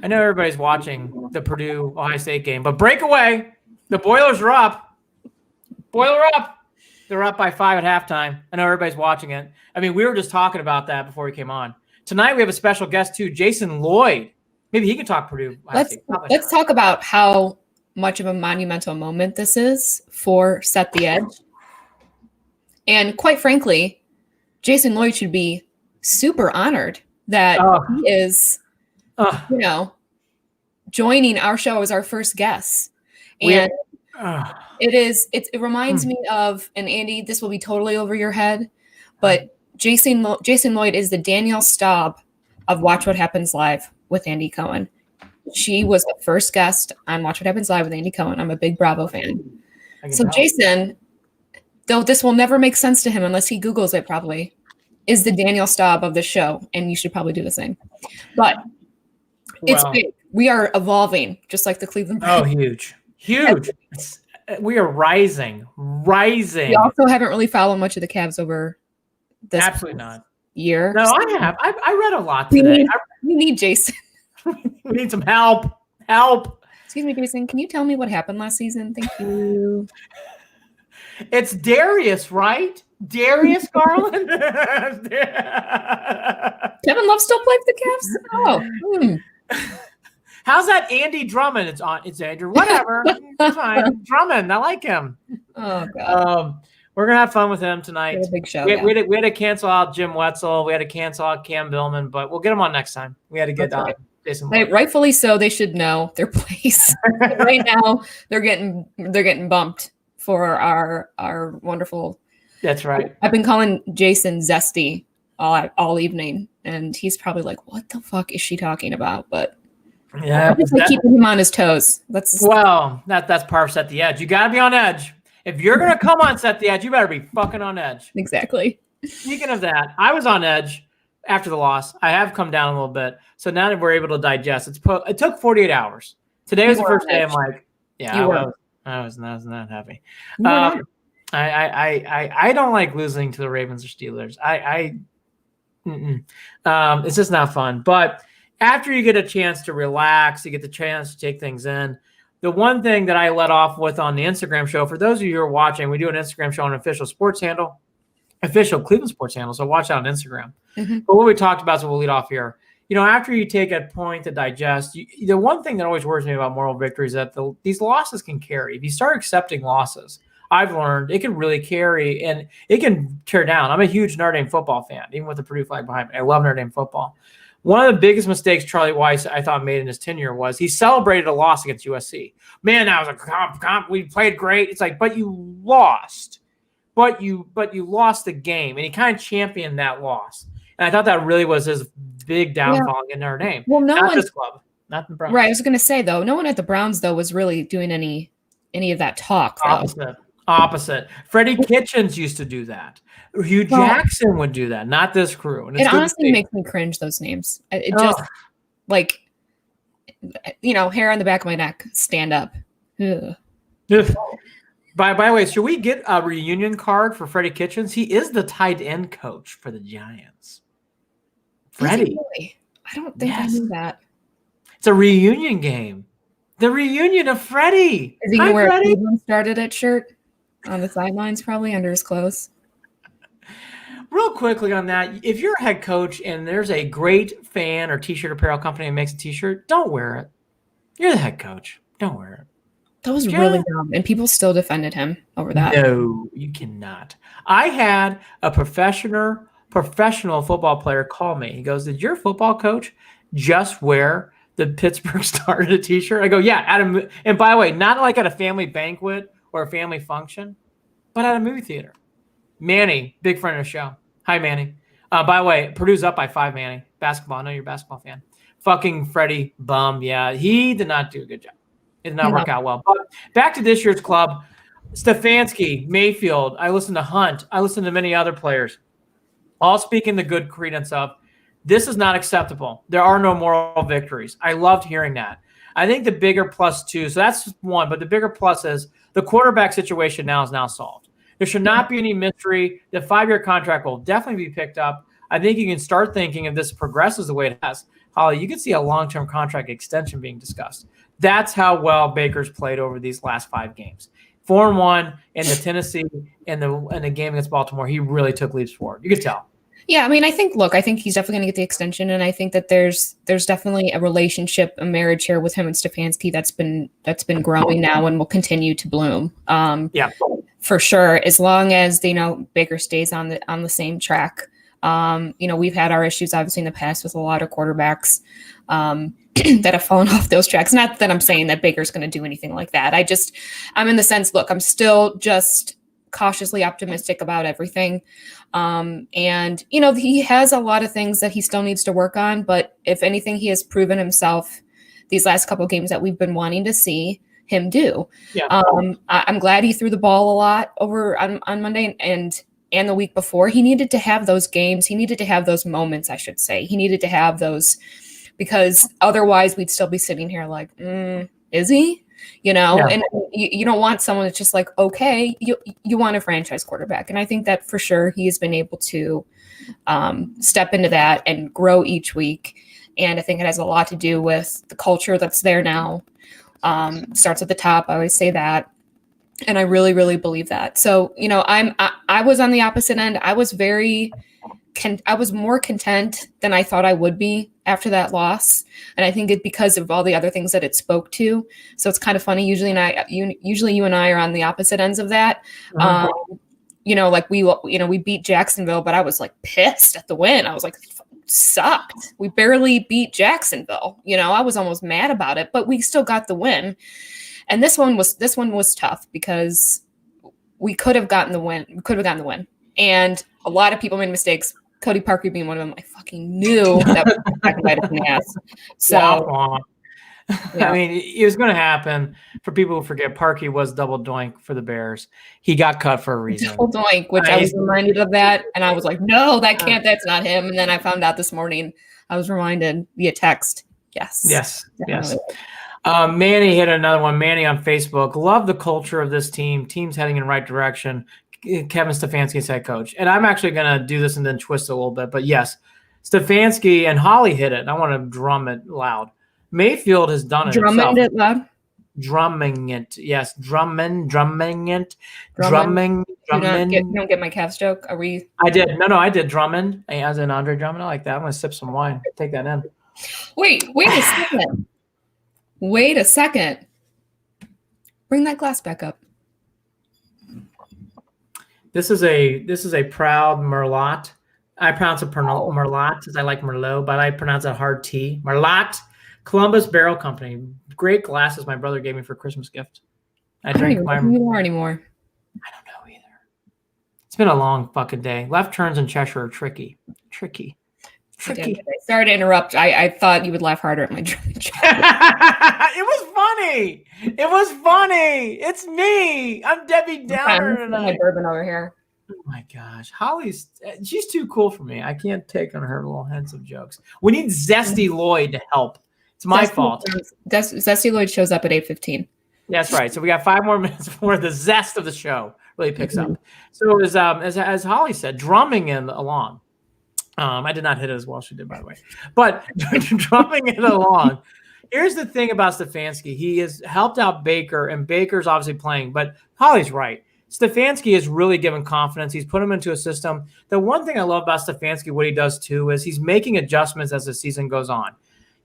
I know everybody's watching the Purdue Ohio State game, but breakaway. The Boilers are up. Boiler up. They're up by 5 at halftime. I know everybody's watching it. I mean, we were just talking about that before we came on. Tonight we have a special guest too, Jason Lloyd. Maybe he can talk Purdue. Let's talk about how much of a monumental moment this is for Set the Edge. And quite frankly, Jason Lloyd should be super honored that he is, joining our show as our first guest. And it reminds me of, and Andy, this will be totally over your head, but Jason Lloyd is the Danielle Staub of Watch What Happens Live with Andy Cohen. She was the first guest on Watch What Happens Live with Andy Cohen. I'm a big Bravo fan. So Jason, though this will never make sense to him unless he Googles it probably, is the Danielle Staub of the show, and you should probably do the same. But it's big. We are evolving, just like the Cleveland Browns. Oh, huge. We are rising. We also haven't really followed much of the Cavs over this year. No, I have. I read a lot today. We need Jason. We need some help. Help. Excuse me, Jason. Can you tell me what happened last season? Thank you. It's Darius, right? Darius Garland. Kevin Love still played for the Cavs? How's that Andy Drummond? It's Andrew. Whatever. It's fine. Drummond. I like him. Oh God. We're gonna have fun with him tonight. A big show. We had to cancel out Jim Wetzel. We had to cancel out Cam Billman, but we'll get him on next time. We had to get Jason. Rightfully so. They should know their place. Right now, they're getting bumped for our wonderful. That's right. I've been calling Jason Zesty all evening, and he's probably like, "What the fuck is she talking about?" But yeah, just keeping him on his toes. That's part of Set the Edge. You got to be on edge. If you're gonna come on Set the Edge, you better be fucking on edge. Exactly. Speaking of that, I was on edge after the loss. I have come down a little bit, so now that we're able to digest, it took 48 hours. Today was the first day. I'm like, I was not happy. I don't like losing to the Ravens or Steelers. It's just not fun. But after you get a chance to relax, you get the chance to take things in. The one thing that I let off with on the Instagram show, for those of you who are watching, we do an Instagram show on an official sports handle, official Cleveland sports handle. So watch out on Instagram. Mm-hmm. But what we talked about, so we'll lead off here. After you take a point to digest, the one thing that always worries me about moral victory is that these losses can carry. If you start accepting losses, I've learned it can really carry and it can tear down. I'm a huge Notre Dame football fan, even with the Purdue flag behind me. I love Notre Dame football. One of the biggest mistakes Charlie Weiss, I thought, made in his tenure was he celebrated a loss against USC. Man, that was a comp. We played great. It's like, but you lost. But you lost the game. And he kind of championed that loss. And I thought that really was his big downfall in Notre Dame. Well, not this club. Not the Browns. Right. I was going to say, though, no one at the Browns, though, was really doing any of that talk. Opposite. Freddie Kitchens used to do that. Hugh Jackson would do that, not this crew. And it honestly makes me cringe, those names. It just, hair on the back of my neck, stand up. Ugh. By the way, should we get a reunion card for Freddie Kitchens? He is the tight end coach for the Giants. Freddie. Really? I don't think I knew that. It's a reunion game. The reunion of Freddie. Is he going to wear a Cleveland started it shirt on the sidelines, probably under his clothes? Real quickly on that, if you're a head coach and there's a great fan or t-shirt apparel company that makes a t-shirt, don't wear it. You're the head coach. Don't wear it. That was really dumb, and people still defended him over that. No, you cannot. I had a professional football player call me. He goes, "Did your football coach just wear the Pittsburgh started t-shirt?" I go, "Yeah." And by the way, not like at a family banquet or a family function, but at a movie theater. Manny, big friend of the show. Hi, Manny. By the way, Purdue's up by 5, Manny. Basketball. I know you're a basketball fan. Fucking Freddie bum. Yeah, he did not do a good job. It did not work out well. But back to this year's club. Stefanski, Mayfield. I listened to Hunt. I listened to many other players. All speaking the good credence of, this is not acceptable. There are no moral victories. I loved hearing that. I think the bigger plus too, so that's one, but the bigger plus is the quarterback situation now is now solved. There should not be any mystery. The 5-year contract will definitely be picked up. I think you can start thinking if this progresses the way it has, Holly, you could see a long-term contract extension being discussed. That's how well Baker's played over these last 5 games. 4-1 in the Tennessee and the game against Baltimore. He really took leaps forward. You could tell. Yeah, I mean, I think he's definitely going to get the extension, and I think that there's definitely a relationship, a marriage here with him and Stefanski that's been growing now and will continue to bloom. For sure, as long as Baker stays on the same track. We've had our issues obviously in the past with a lot of quarterbacks that have fallen off those tracks. Not that I'm saying that Baker's going to do anything like that. I'm in the sense, look, I'm still just cautiously optimistic about everything. And he has a lot of things that he still needs to work on, but if anything, he has proven himself these last couple of games that we've been wanting to see him do. Yeah. I'm glad he threw the ball a lot over on Monday and the week before. He needed to have those games. He needed to have those moments, I should say. He needed to have those, because otherwise we'd still be sitting here like, is he? And you don't want someone that's just like, okay, you want a franchise quarterback. And I think that for sure he has been able to step into that and grow each week. And I think it has a lot to do with the culture that's there now. Starts at the top. I always say that. And I really, really believe that. So, I was on the opposite end. I was more content than I thought I would be after that loss. And I think it's because of all the other things that it spoke to. So it's kind of funny. Usually you and I are on the opposite ends of that. Mm-hmm. We beat Jacksonville, but I was like pissed at the win. I was like, sucked. We barely beat Jacksonville. I was almost mad about it, but we still got the win. And this one was tough because we could have gotten the win. And a lot of people made mistakes. Cody Parkey being one of them. I fucking knew that was going to bite us in the ass. So, yeah. I mean, it was going to happen. For people who forget, Parkey was double doink for the Bears. He got cut for a reason. Double doink, which I was reminded of that, and I was like, no, that's not him. And then I found out this morning. I was reminded via text. Yes. Manny hit another one. Manny on Facebook. Love the culture of this team. Team's heading in the right direction. Kevin Stefanski is head coach. And I'm actually going to do this and then twist it a little bit. But yes, Stefanski and Holly hit it. I want to drum it loud. Mayfield has done it himself. It loud? Drumming it. Yes. Drumming it. Drumming. You don't get my Cavs joke? Are we? I did. No, I did Drummond. As in Andre Drummond. I like that. I'm going to sip some wine. Take that in. Wait a second. Bring that glass back up. This is a proud Merlot. I pronounce it Merlot as I like Merlot, but I pronounce it hard T. Merlot, Columbus Barrel Company. Great glasses my brother gave me for Christmas gift. I drink my anymore. I don't know either. It's been a long fucking day. Left turns in Cheshire are tricky. Sorry to interrupt. I thought you would laugh harder at my joke. It was funny. It's me. I'm Debbie Downer tonight. My bourbon over here. Oh my gosh. She's too cool for me. I can't take on her little hints of jokes. We need Zesty Lloyd to help. It's my fault. Zesty Lloyd shows up at 8:15. That's right. So we got 5 more minutes before the zest of the show really picks up. So as Holly said, drumming in along. I did not hit it as well as she did, by the way. But drumming it along. Here's the thing about Stefanski. He has helped out Baker, and Baker's obviously playing. But Holly's right. Stefanski has really given confidence. He's put him into a system. The one thing I love about Stefanski, what he does too, is he's making adjustments as the season goes on.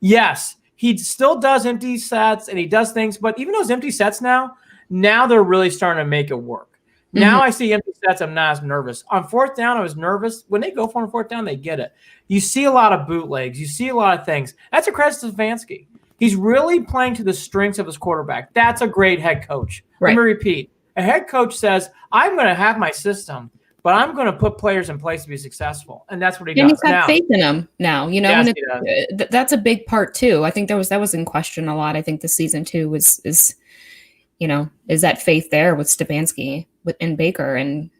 Yes, he still does empty sets, and he does things. But even those empty sets now they're really starting to make it work. Now I see empty sets, I'm not as nervous. On 4th down, I was nervous. When they go for on 4th down, they get it. You see a lot of bootlegs. You see a lot of things. That's a credit to Stefanski. He's really playing to the strengths of his quarterback. That's a great head coach. Right. Let me repeat. A head coach says, I'm going to have my system, but I'm going to put players in place to be successful. And that's what he does. And he's got faith in them now. Yes, that's a big part, too. I think that was in question a lot. I think this season, too, is that faith there with Stefanski in Baker? And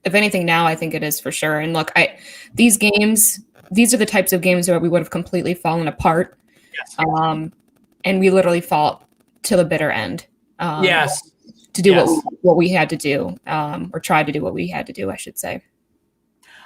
if anything now, I think it is for sure. And look, these are the types of games where we would have completely fallen apart. Yes. And we literally fought to the bitter end. Yes. To do what we had to do, or try to do what we had to do, I should say.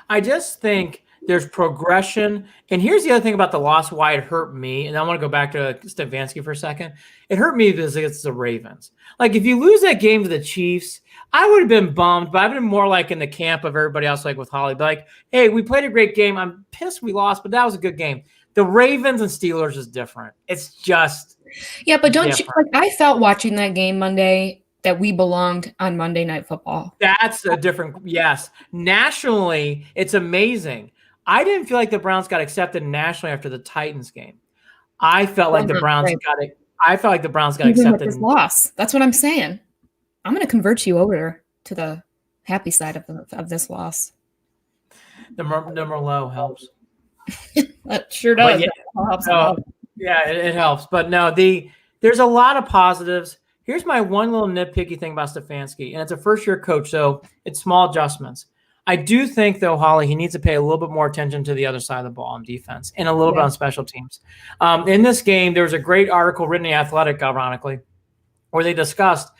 I just think There's progression. And here's the other thing about the loss, why it hurt me. And I want to go back to Stefanski for a second. It hurt me because it's the Ravens. Like, if you lose that game to the Chiefs, I would have been bummed, but I've been more like in the camp of everybody else, like with Holly. But like, hey, we played a great game. I'm pissed we lost, but that was a good game. The Ravens and Steelers is different. It's just but don't you like? I felt watching that game Monday that we belonged on Monday Night Football. That's a different. Yes, nationally, it's amazing. I didn't feel like the Browns got accepted nationally after the Titans game. I felt like the Browns got it. I felt like the Browns got accepted. This loss. That's what I'm saying. I'm going to convert you over to the happy side of this loss. The Merlot helps. That sure does. It helps. But no, there's a lot of positives. Here's my one little nitpicky thing about Stefanski, and it's a first-year coach, so it's small adjustments. I do think, though, Holly, he needs to pay a little bit more attention to the other side of the ball on defense and a little bit on special teams. In this game, there was a great article written in The Athletic, ironically, where they discussed,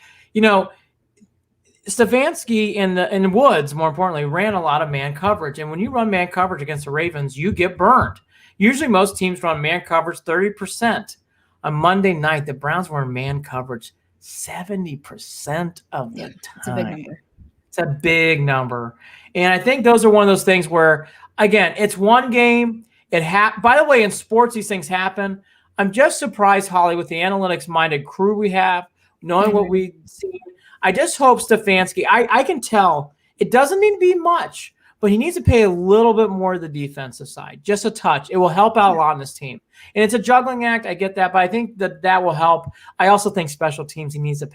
Stefanski and Woods, more importantly, ran a lot of man coverage. And when you run man coverage against the Ravens, you get burned. Usually most teams run man coverage 30%. On Monday night, the Browns were in man coverage 70% of the time. It's a big number. It's a big number. And I think those are one of those things where, again, it's one game. By the way, in sports, these things happen. I'm just surprised, Holly, with the analytics-minded crew we have, knowing what we've seen. I just hope Stefanski, I can tell it doesn't need to be much, but he needs to pay a little bit more to the defensive side, just a touch. It will help out a lot in this team. And it's a juggling act. I get that, but I think that will help. I also think special teams, he needs to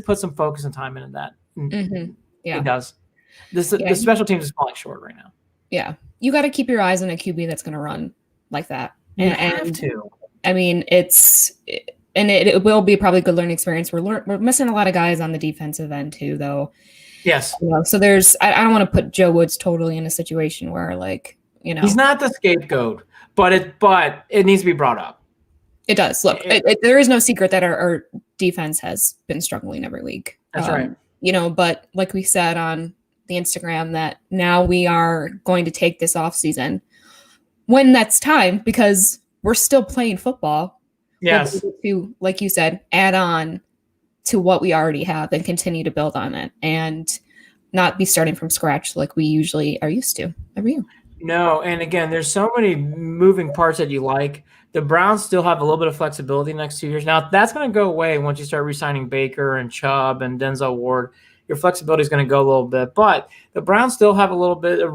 put some focus and time into that. Mm-hmm. Yeah. He does. The special teams is falling short right now. Yeah. You got to keep your eyes on a QB that's going to run like that. You have to. I mean, it will be probably a good learning experience. We're missing a lot of guys on the defensive end too, though. Yes. So I don't want to put Joe Woods totally in a situation where he's not the scapegoat, but it needs to be brought up. It does. Look, there is no secret that our defense has been struggling every week. That's right. But like we said on the Instagram, that now we are going to take this off season when that's time, because we're still playing football. Yes. To, like you said, add on to what we already have and continue to build on it and not be starting from scratch like we usually are used to every year. No, and again, there's so many moving parts that you like. The Browns still have a little bit of flexibility in the next 2 years. Now, that's going to go away once you start re-signing Baker and Chubb and Denzel Ward. Your flexibility is going to go a little bit. But the Browns still have a little bit of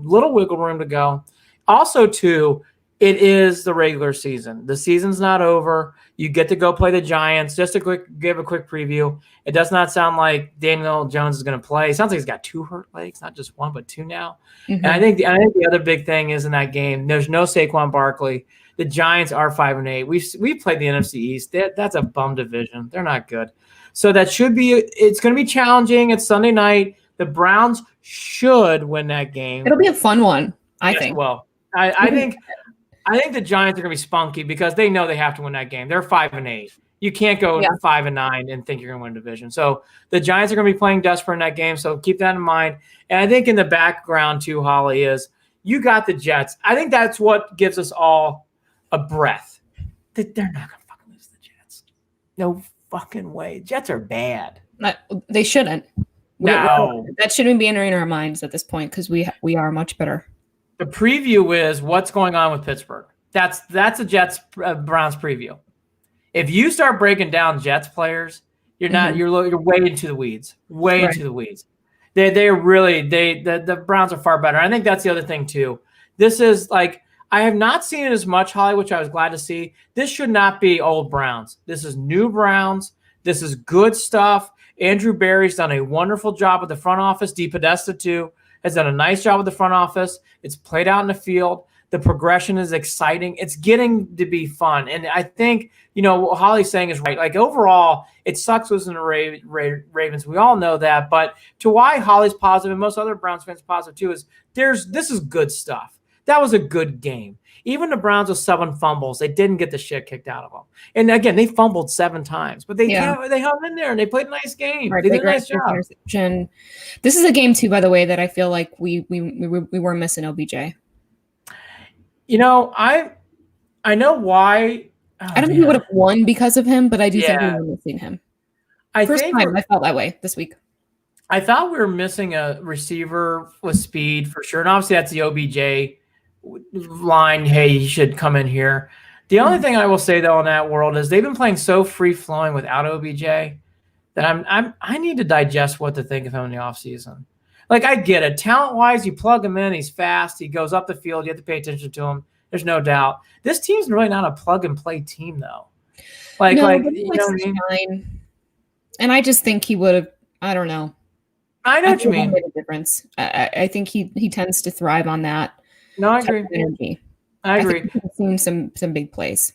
little wiggle room to go. Also, too, it is the regular season. The season's not over. You get to go play the Giants. Just to give a quick preview, it does not sound like Daniel Jones is going to play. It sounds like he's got 2 hurt legs, not just 1, but 2 now. Mm-hmm. And I think the other big thing is in that game, there's no Saquon Barkley. The Giants are 5-8. We've played the NFC East. That's a bum division. They're not good. So it's going to be challenging. It's Sunday night. The Browns should win that game. It'll be a fun one, I think. Well, I think the Giants are going to be spunky because they know they have to win that game. They're 5-8. You can't go 5-9 and think you're going to win a division. So the Giants are going to be playing desperate in that game. So keep that in mind. And I think in the background too, Holly, is you got the Jets. I think that's what gives us all a breath. They're not going to fucking lose the Jets. No fucking way. Jets are bad. They shouldn't. No. That shouldn't be entering our minds at this point because we are much better. The preview is what's going on with Pittsburgh. That's a Jets Browns preview. If you start breaking down Jets players, you're not. Mm-hmm. You're way into the weeds. Into the weeds. The Browns are far better. I think that's the other thing too. This is like I have not seen it as much, Holly, which I was glad to see. This should not be old Browns. This is new Browns. This is good stuff. Andrew Berry's done a wonderful job with the front office. DePodesta too has done a nice job with the front office. It's played out in the field. The progression is exciting. It's getting to be fun. And I think, what Holly's saying is right. Like overall, it sucks losing the Ravens. We all know that. But to why Holly's positive and most other Browns fans are positive too is this is good stuff. That was a good game. Even the Browns with 7 fumbles, they didn't get the shit kicked out of them. And again, they fumbled 7 times, but they hung in there and they played a nice game. Right, they did a nice job. Interception. This is a game too, by the way, that I feel like we were missing OBJ. You know, I know why. I don't think we would have won because of him, but I do think we were missing him. First time I felt that way this week. I thought we were missing a receiver with speed for sure. And obviously that's the OBJ line. Hey, you should come in here. The only thing I will say though in that world is they've been playing so free flowing without OBJ that I need to digest what to think of him in the offseason. Like I get it. Talent wise, you plug him in, he's fast, he goes up the field, you have to pay attention to him. There's no doubt. This team's really not a plug and play team though. You know what I mean? And I just think he would have, I don't know. I know what you mean. Made a difference. I think he tends to thrive on that. No, I agree. Energy. I agree. Think we've seen some big plays.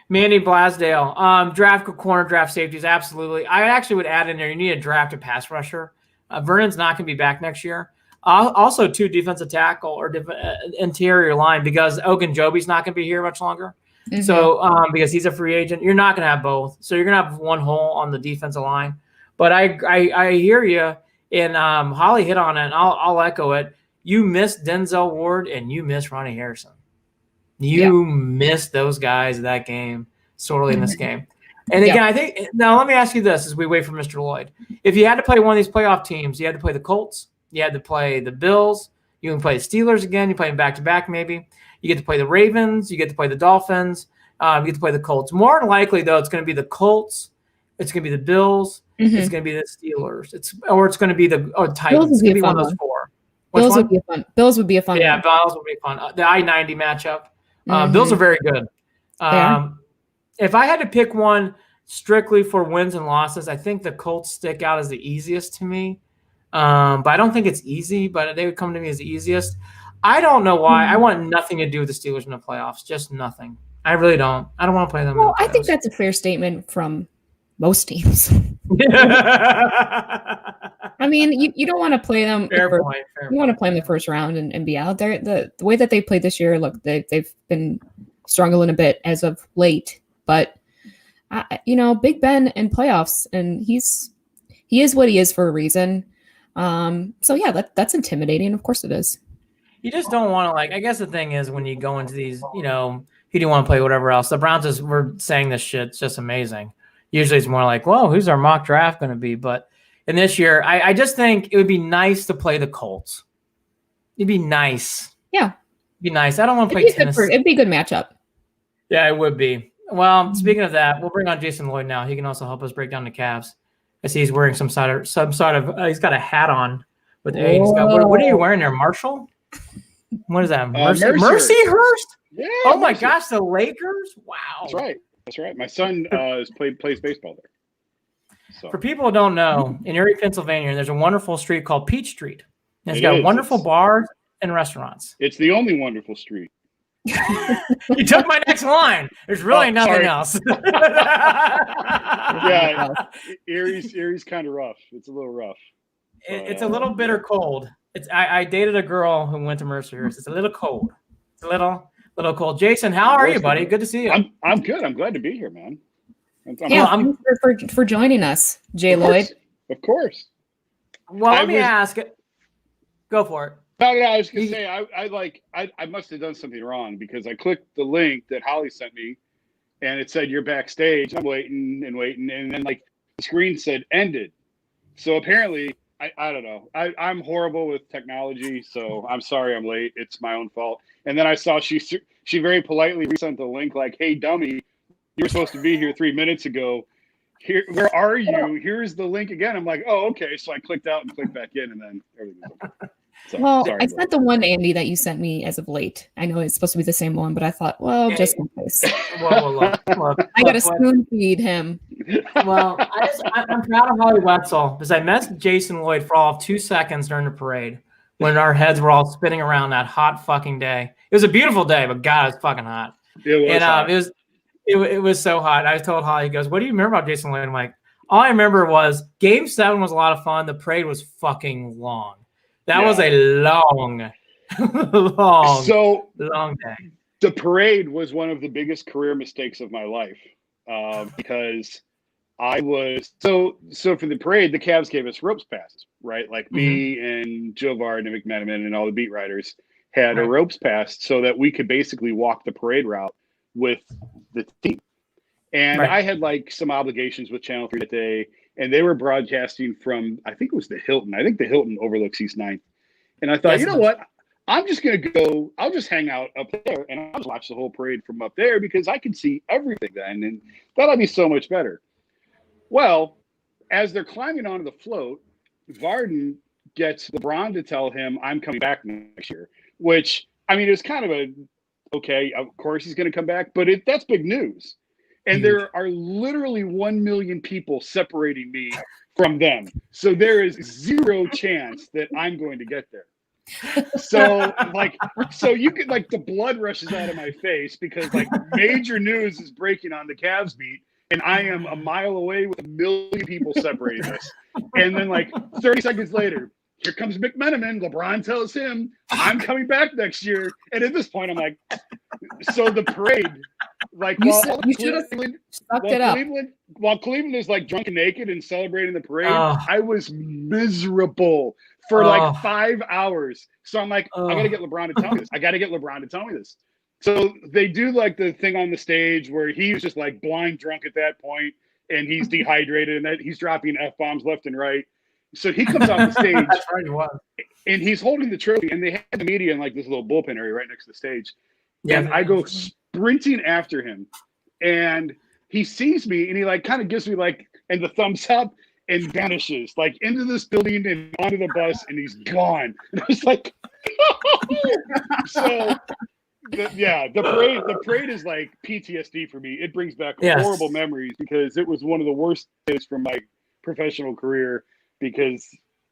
Mandy Blasdale, draft corner, draft safeties, absolutely. I actually would add in there. You need to draft a pass rusher. Vernon's not going to be back next year. Also, 2 defensive tackle or interior line because Ogunjobi's not going to be here much longer. Mm-hmm. So because he's a free agent, you're not going to have both. So you're going to have one hole on the defensive line. But I hear you. And Holly hit on it, and I'll echo it. You missed Denzel Ward, and you missed Ronnie Harrison. You missed those guys in that game, sorely in this game. And again, I think now let me ask you this as we wait for Mr. Lloyd. If you had to play one of these playoff teams, you had to play the Colts, you had to play the Bills, you can play the Steelers again, you play them back-to-back maybe. You get to play the Ravens, you get to play the Dolphins, you get to play the Colts. More than likely, though, it's going to be the Colts, it's going to be the Bills, it's going to be the Steelers. It's going to be the Titans. It's going to be one of those 4. Bills would be a fun. Bills would be a fun. Yeah, Bills would be fun. The I-90 matchup. Bills are very good. If I had to pick one strictly for wins and losses, I think the Colts stick out as the easiest to me. But I don't think it's easy. But they would come to me as the easiest. I don't know why. I want nothing to do with the Steelers in the playoffs. Just nothing. I really don't. I don't want to play them. Well, I think that's a fair statement from most teams. I mean, you don't want to play them. You want to play them the first round and be out there. The way that they played this year, look, they've been struggling a bit as of late. But Big Ben in playoffs, and he is what he is for a reason. So yeah, that's intimidating. Of course it is. You just don't want to I guess the thing is when you go into these, who do you want to play, whatever else. The Browns we're saying this shit. It's just amazing. Usually it's more like, whoa, who's our mock draft going to be? But in this year, I just think it would be nice to play the Colts. It'd be nice. Yeah. It'd be nice. I don't want to play Tennessee. It'd be a good matchup. Yeah, it would be. Well, speaking of that, we'll bring on Jason Lloyd now. He can also help us break down the Cavs. I see he's wearing some sort of he's got a hat on with A. What are you wearing there, Marshall? What is that? Mercyhurst? Yeah. Oh my gosh, the Lakers? Wow. That's right. My son plays baseball there. So. For people who don't know, in Erie, Pennsylvania, there's a wonderful street called Peach Street. And it's got wonderful bars and restaurants. It's the only wonderful street. You took my next line. There's really nothing else. Yeah, Erie's kind of rough. It's a little rough. It's a little bitter cold. I dated a girl who went to Mercyhurst. It's a little cold. It's a little cold. Jason, how are you, buddy? Good to see you. I'm good. I'm glad to be here, man. Thanks for joining us, Jay Lloyd. Of course. Well, let me ask. Go for it. No, I was gonna say I must have done something wrong because I clicked the link that Holly sent me, and it said you're backstage. I'm waiting, and then the screen said ended. So apparently, I don't know. I'm horrible with technology, so I'm sorry I'm late. It's my own fault. And then I saw she very politely resent the link like, "Hey, dummy, you were supposed to be here 3 minutes ago. Here, where are you? Here's the link again." I'm like, "Oh, okay." So I clicked out and clicked back in, and then everything was okay. So, I sent the one, Andy, that you sent me as of late. I know it's supposed to be the same one, but I thought, just in case. Look, I got to spoon feed him. Well, I'm proud of Holly Wetzel because I met Jason Lloyd for all of 2 seconds during the parade when our heads were all spinning around that hot fucking day. It was a beautiful day, but God, it was fucking hot. It was so hot. I told Holly, he goes, "What do you remember about Jason Lloyd?" I'm like, all I remember was Game 7 was a lot of fun. The parade was fucking long. That was a long day. The parade was one of the biggest career mistakes of my life because I was so for the parade, the Cavs gave us ropes passes, right? Like me and Joe Vard and McMenamin and all the beat writers had a ropes pass so that we could basically walk the parade route with the team. And I had like some obligations with Channel 3 that day, and they were broadcasting from, I think it was the Hilton. I think the Hilton overlooks East 9th. And I thought, you know what? I'm just going to go, I'll just hang out up there and I'll just watch the whole parade from up there because I can see everything then. And that'll be so much better. Well, as they're climbing onto the float, Varden gets LeBron to tell him, I'm coming back next year, which, I mean, it's kind of okay, of course he's going to come back, but that's big news. And there are literally 1 million people separating me from them. So there is zero chance that I'm going to get there. So you could, like, the blood rushes out of my face because, like, major news is breaking on the Cavs beat. And I am a mile away with 1 million people separating us. And then, like, 30 seconds later, here comes McMenamin. LeBron tells him, I'm coming back next year. And at this point, I'm like, so the parade, like, while Cleveland is, like, drunk and naked and celebrating the parade, I was miserable for, like, 5 hours. So I'm like, I got to get LeBron to tell me this. I got to get LeBron to tell me this. So they do, like, the thing on the stage where he's just, like, blind drunk at that point, and he's dehydrated, and that he's dropping F-bombs left and right. So he comes off the stage, and he's holding the trophy, and they had the media in, like, this little bullpen area right next to the stage. Yeah, and I go sprinting after him, and he sees me, and he, like, kind of gives me, like, and the thumbs up, and vanishes, like, into this building and onto the bus, and he's gone. And I was like, so... The parade is like PTSD for me. It brings back horrible memories because it was one of the worst days from my professional career because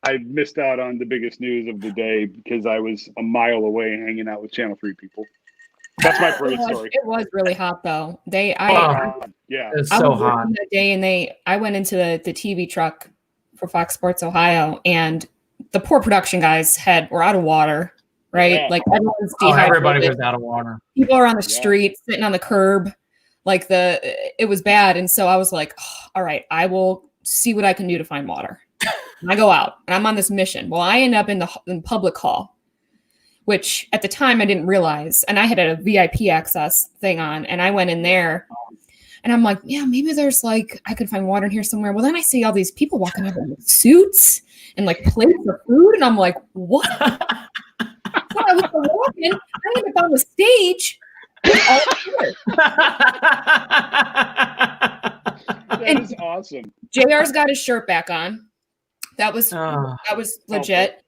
I missed out on the biggest news of the day because I was a mile away hanging out with Channel 3 people. That's my parade story. It was really hot though. It's so hot that day, and I went into the TV truck for Fox Sports Ohio, and the poor production guys were out of water. Right? Yeah. Like everyone's dehydrated. Everybody was out of water. People are on the street, sitting on the curb. Like it was bad. And so I was like, all right, I will see what I can do to find water. And I go out and I'm on this mission. Well, I end up in the public hall, which at the time I didn't realize. And I had a VIP access thing on, and I went in there and I'm like, yeah, maybe there's like, I could find water in here somewhere. Well, then I see all these people walking over with suits and like plates of food. And I'm like, what? So I was walking. I ended up on the stage. That is awesome. JR's got his shirt back on. That was legit.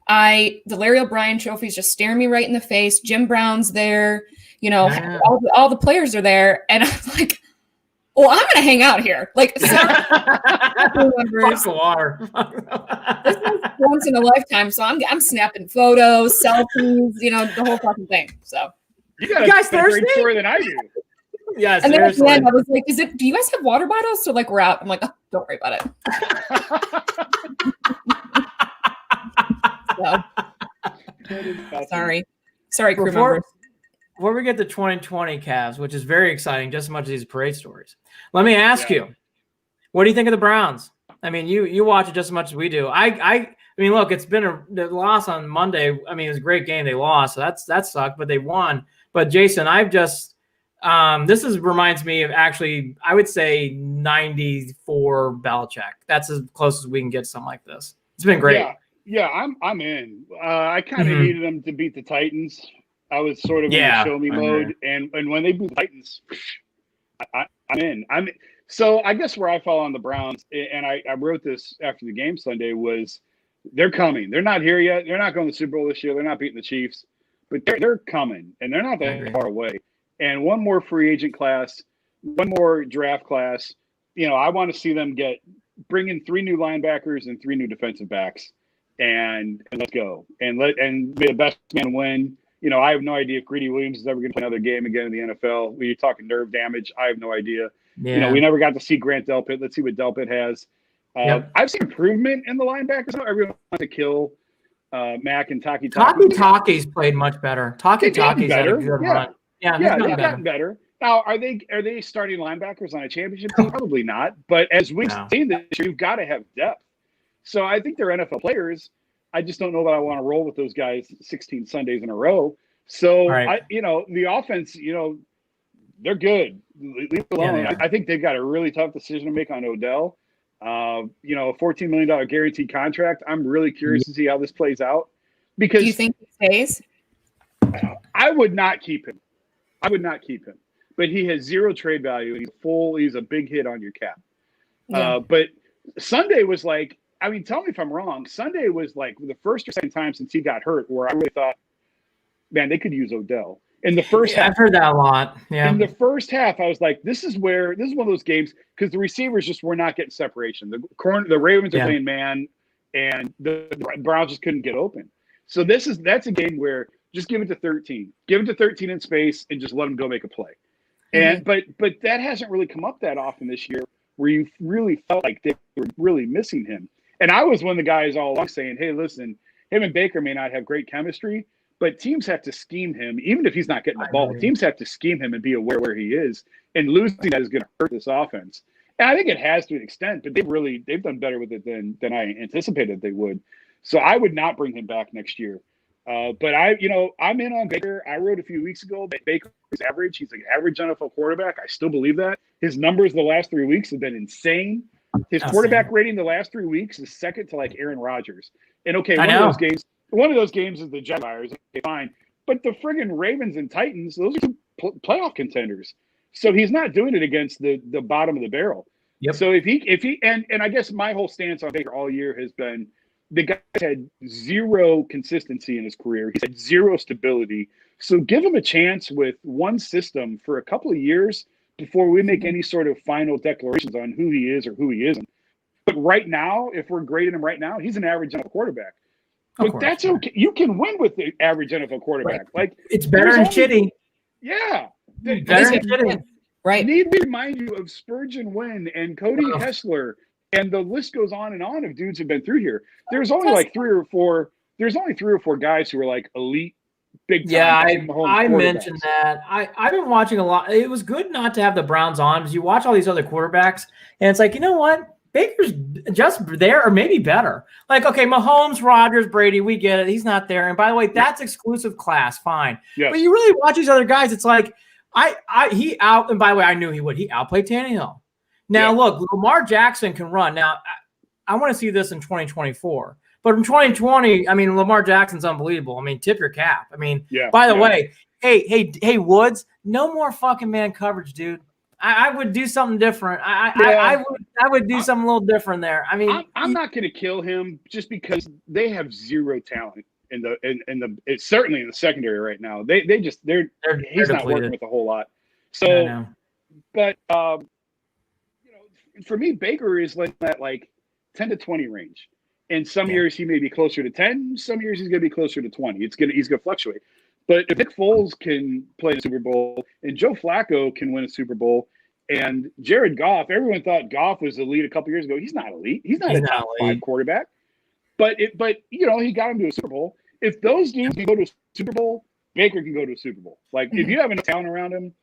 The Larry O'Brien trophy is just staring me right in the face. Jim Brown's there. You know, all the players are there, and I'm like, well, I'm gonna hang out here. Like, this is once in a lifetime. So I'm snapping photos, selfies, you know, the whole fucking thing. So you guys thirsty? Great story than I do. Yes. And then at the end, I was like, do you guys have water bottles? So like, we're out. I'm like, oh, don't worry about it. Sorry, crew members. Before we get to 2020 Cavs, which is very exciting, just as much as these parade stories, let me ask you, what do you think of the Browns? I mean, you watch it just as much as we do. I mean, look, it's been the loss on Monday. I mean, it was a great game. They lost, so that sucked, but they won. But Jason, I've just reminds me of actually, I would say 94 Belichick. That's as close as we can get to something like this. It's been great. Yeah, I'm in. I kind of needed them to beat the Titans. I was sort of in the show me mode, and when they beat the Titans, I'm in. So I guess where I fall on the Browns, and I wrote this after the game Sunday, was they're coming. They're not here yet. They're not going to the Super Bowl this year. They're not beating the Chiefs, but they're coming, and they're not that far away. And one more free agent class, one more draft class. You know, I want to see them bring in 3 new linebackers and 3 new defensive backs, and let's go. And may the best man win. You know, I have no idea if Greedy Williams is ever going to play another game again in the NFL. When you're talking nerve damage, I have no idea. Yeah. You know, we never got to see Grant Delpit. Let's see what Delpit has. I've seen improvement in the linebackers. Everyone wants to kill Mac and Taki. Taki's played much better. Taki's had a good run. Yeah, they've gotten better. Now, are they starting linebackers on a championship team? Probably not. But as we've seen this year, you've got to have depth. So I think they're NFL players. I just don't know that I want to roll with those guys 16 Sundays in a row. So the offense, they're good. Leave it alone. Yeah, I think they've got a really tough decision to make on Odell. A $14 million guaranteed contract. I'm really curious to see how this plays out. Because do you think he stays? I would not keep him. But he has zero trade value. He's a big hit on your cap. Yeah. But Sunday was like, I mean, tell me if I'm wrong. Sunday was like the first or second time since he got hurt where I really thought, man, they could use Odell. In the first half, I've heard that a lot. Yeah. In the first half, I was like, this is one of those games because the receivers just were not getting separation. The Ravens are playing man, and the Browns just couldn't get open. So that's a game where just give it to 13. Give it to 13 in space and just let them go make a play. And but that hasn't really come up that often this year where you really felt like they were really missing him. And I was one of the guys all along saying, hey, listen, him and Baker may not have great chemistry, but teams have to scheme him, even if he's not getting the ball. Teams have to scheme him and be aware where he is. And losing that is going to hurt this offense. And I think it has to an extent, but they've done better with it than I anticipated they would. So I would not bring him back next year. But I'm in on Baker. I wrote a few weeks ago that Baker is average. He's an average NFL quarterback. I still believe that. His numbers the last 3 weeks have been insane. His quarterback rating the last 3 weeks is second to like Aaron Rodgers. And one of those games is the Jaguars. Okay, fine. But the friggin' Ravens and Titans, those are two playoff contenders. So he's not doing it against the bottom of the barrel. Yep. So if he and I guess my whole stance on Baker all year has been the guy had zero consistency in his career. He's had zero stability. So give him a chance with one system for a couple of years before we make any sort of final declarations on who he is or who he isn't. But right now, if we're grading him right now, he's an average NFL quarterback. But that's okay. You can win with the average NFL quarterback. Right. Like it's better than shitty. Yeah. Better than shitty. Right. I need to remind you of Spurgeon Wynn and Cody Hessler, and the list goes on of dudes who've been through here. There's only like three or four guys who are like elite big time. Yeah, I mentioned that. I've been watching a lot. It was good not to have the Browns on because you watch all these other quarterbacks, and it's like, you know what? Baker's just there or maybe better. Like, okay, Mahomes, Rodgers, Brady, we get it. He's not there. And by the way, that's exclusive class. Fine. Yes. But you really watch these other guys, it's like, and by the way, I knew he would. He outplayed Tannehill. Now, look, Lamar Jackson can run. Now, I want to see this in 2024. But in 2020, I mean, Lamar Jackson's unbelievable. I mean, tip your cap. I mean, by the way, hey, Woods, no more fucking man coverage, dude. I would do something different. I would do something a little different there. I mean, I'm not going to kill him just because they have zero talent in the it's certainly in the secondary right now. He's not working with a whole lot. So, but for me, Baker is like that 10 to 20 range. And some years he may be closer to 10. Some years he's going to be closer to 20. He's going to fluctuate. But if Nick Foles can play in the Super Bowl and Joe Flacco can win a Super Bowl and Jared Goff, everyone thought Goff was elite a couple years ago. He's not elite. He's not a top 5 quarterback. But he got him to a Super Bowl. If those dudes can go to a Super Bowl, Baker can go to a Super Bowl. If you have enough talent around him,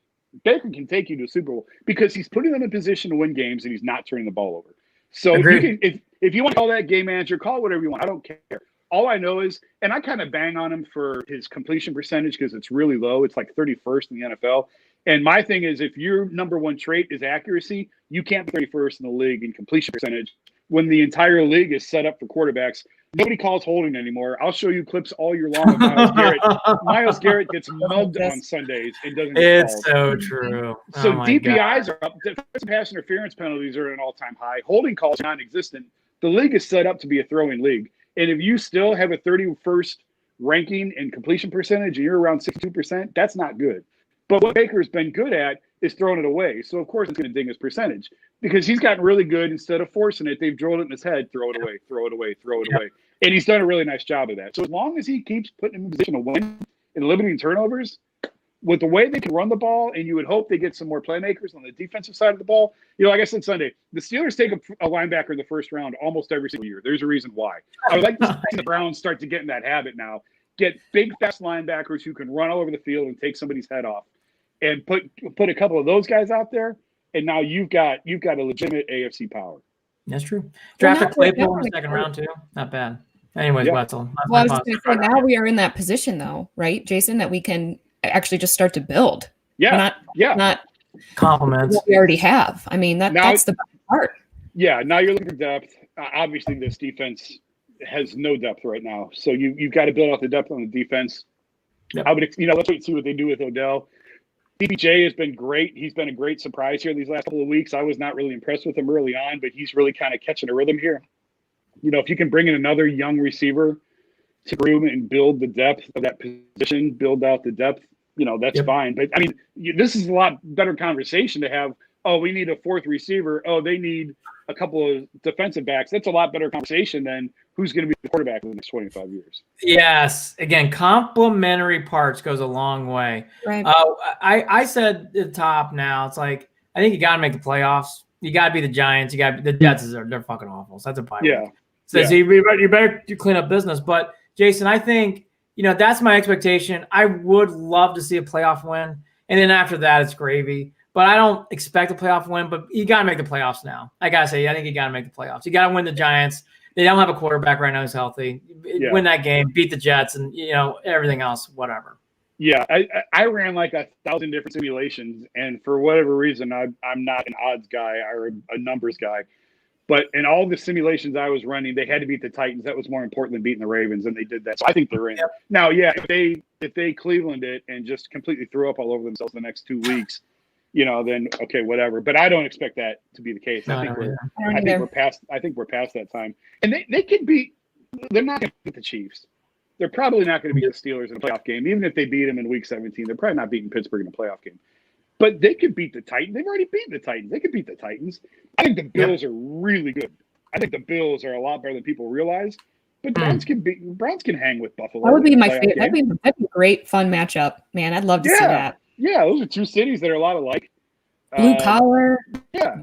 Baker can take you to a Super Bowl because he's putting them in position to win games and he's not turning the ball over. So if you want to call that game manager, call it whatever you want. I don't care. All I know is, and I kind of bang on him for his completion percentage because it's really low. It's like 31st in the NFL. And my thing is, if your number one trait is accuracy, you can't be 31st in the league in completion percentage when the entire league is set up for quarterbacks. Nobody calls holding anymore. I'll show you clips all year long of Myles Garrett. Myles Garrett gets mugged on Sundays and doesn't get called. It's so true. So DPIs are up. Defensive pass interference penalties are at an all-time high. Holding calls are non-existent. The league is set up to be a throwing league. And if you still have a 31st ranking in completion percentage and you're around 62%, that's not good. But what Baker's been good at is throwing it away. So, of course, it's going to ding his percentage because he's gotten really good. Instead of forcing it, they've drilled it in his head, throw it away, throw it away, throw it away. And he's done a really nice job of that. So as long as he keeps putting him in position to win and limiting turnovers, with the way they can run the ball, and you would hope they get some more playmakers on the defensive side of the ball. Like I said Sunday, the Steelers take a linebacker in the first round almost every single year. There's a reason why. I would like to see the Browns start to get in that habit now. Get big, fast linebackers who can run all over the field and take somebody's head off. and put a couple of those guys out there, and now you've got a legitimate AFC power. That's true. Drafted Claypool in the second round too. Not bad. Anyways, Wetzel. Well, I was just going to say, now we are in that position, though, right, Jason, that we can actually just start to build. Yeah. Not compliments what we already have. I mean, that's the best part. Yeah. Now you're looking for depth. Obviously, this defense has no depth right now, so you've got to build out the depth on the defense. Yep. Let's wait and see what they do with Odell. DPJ has been great. He's been a great surprise here these last couple of weeks. I was not really impressed with him early on, but he's really kind of catching a rhythm here. If you can bring in another young receiver to groom and build the depth of that position, build out the depth, that's fine. But I mean, this is a lot better conversation to have. Oh, we need a fourth receiver. Oh, they need a couple of defensive backs. That's a lot better conversation than who's going to be the quarterback in the next 25 years. Yes. Again, complementary parts goes a long way. Right. I said at the top now, it's like, I think you got to make the playoffs. You got to be the Giants. You got to be the Jets. They're fucking awful. So that's a bye week. So you better clean up business. But Jason, I think, that's my expectation. I would love to see a playoff win. And then after that, it's gravy. But I don't expect a playoff win, but you got to make the playoffs now. I got to say, I think you got to make the playoffs. You got to win the Giants. They don't have a quarterback right now who's healthy. Win that game, beat the Jets, and, everything else, whatever. Yeah, I ran like 1,000 different simulations, and for whatever reason, I'm not an odds guy or a numbers guy. But in all the simulations I was running, they had to beat the Titans. That was more important than beating the Ravens, and they did that. So I think they're in. Yep. Now, if they Cleveland it and just completely threw up all over themselves the next 2 weeks, then okay, whatever. But I don't expect that to be the case. I think we're past that time. And they can beat. They're not going to beat the Chiefs. They're probably not going to beat the Steelers in a playoff game. Even if they beat them in Week 17, they're probably not beating Pittsburgh in a playoff game. But they could beat the Titans. They've already beaten the Titans. They could beat the Titans. I think the Bills are really good. I think the Bills are a lot better than people realize. But Browns can hang with Buffalo. That would be my favorite. That'd be a great, fun matchup, man. I'd love to see that. Yeah, those are two cities that are a lot alike. Blue collar. Yeah.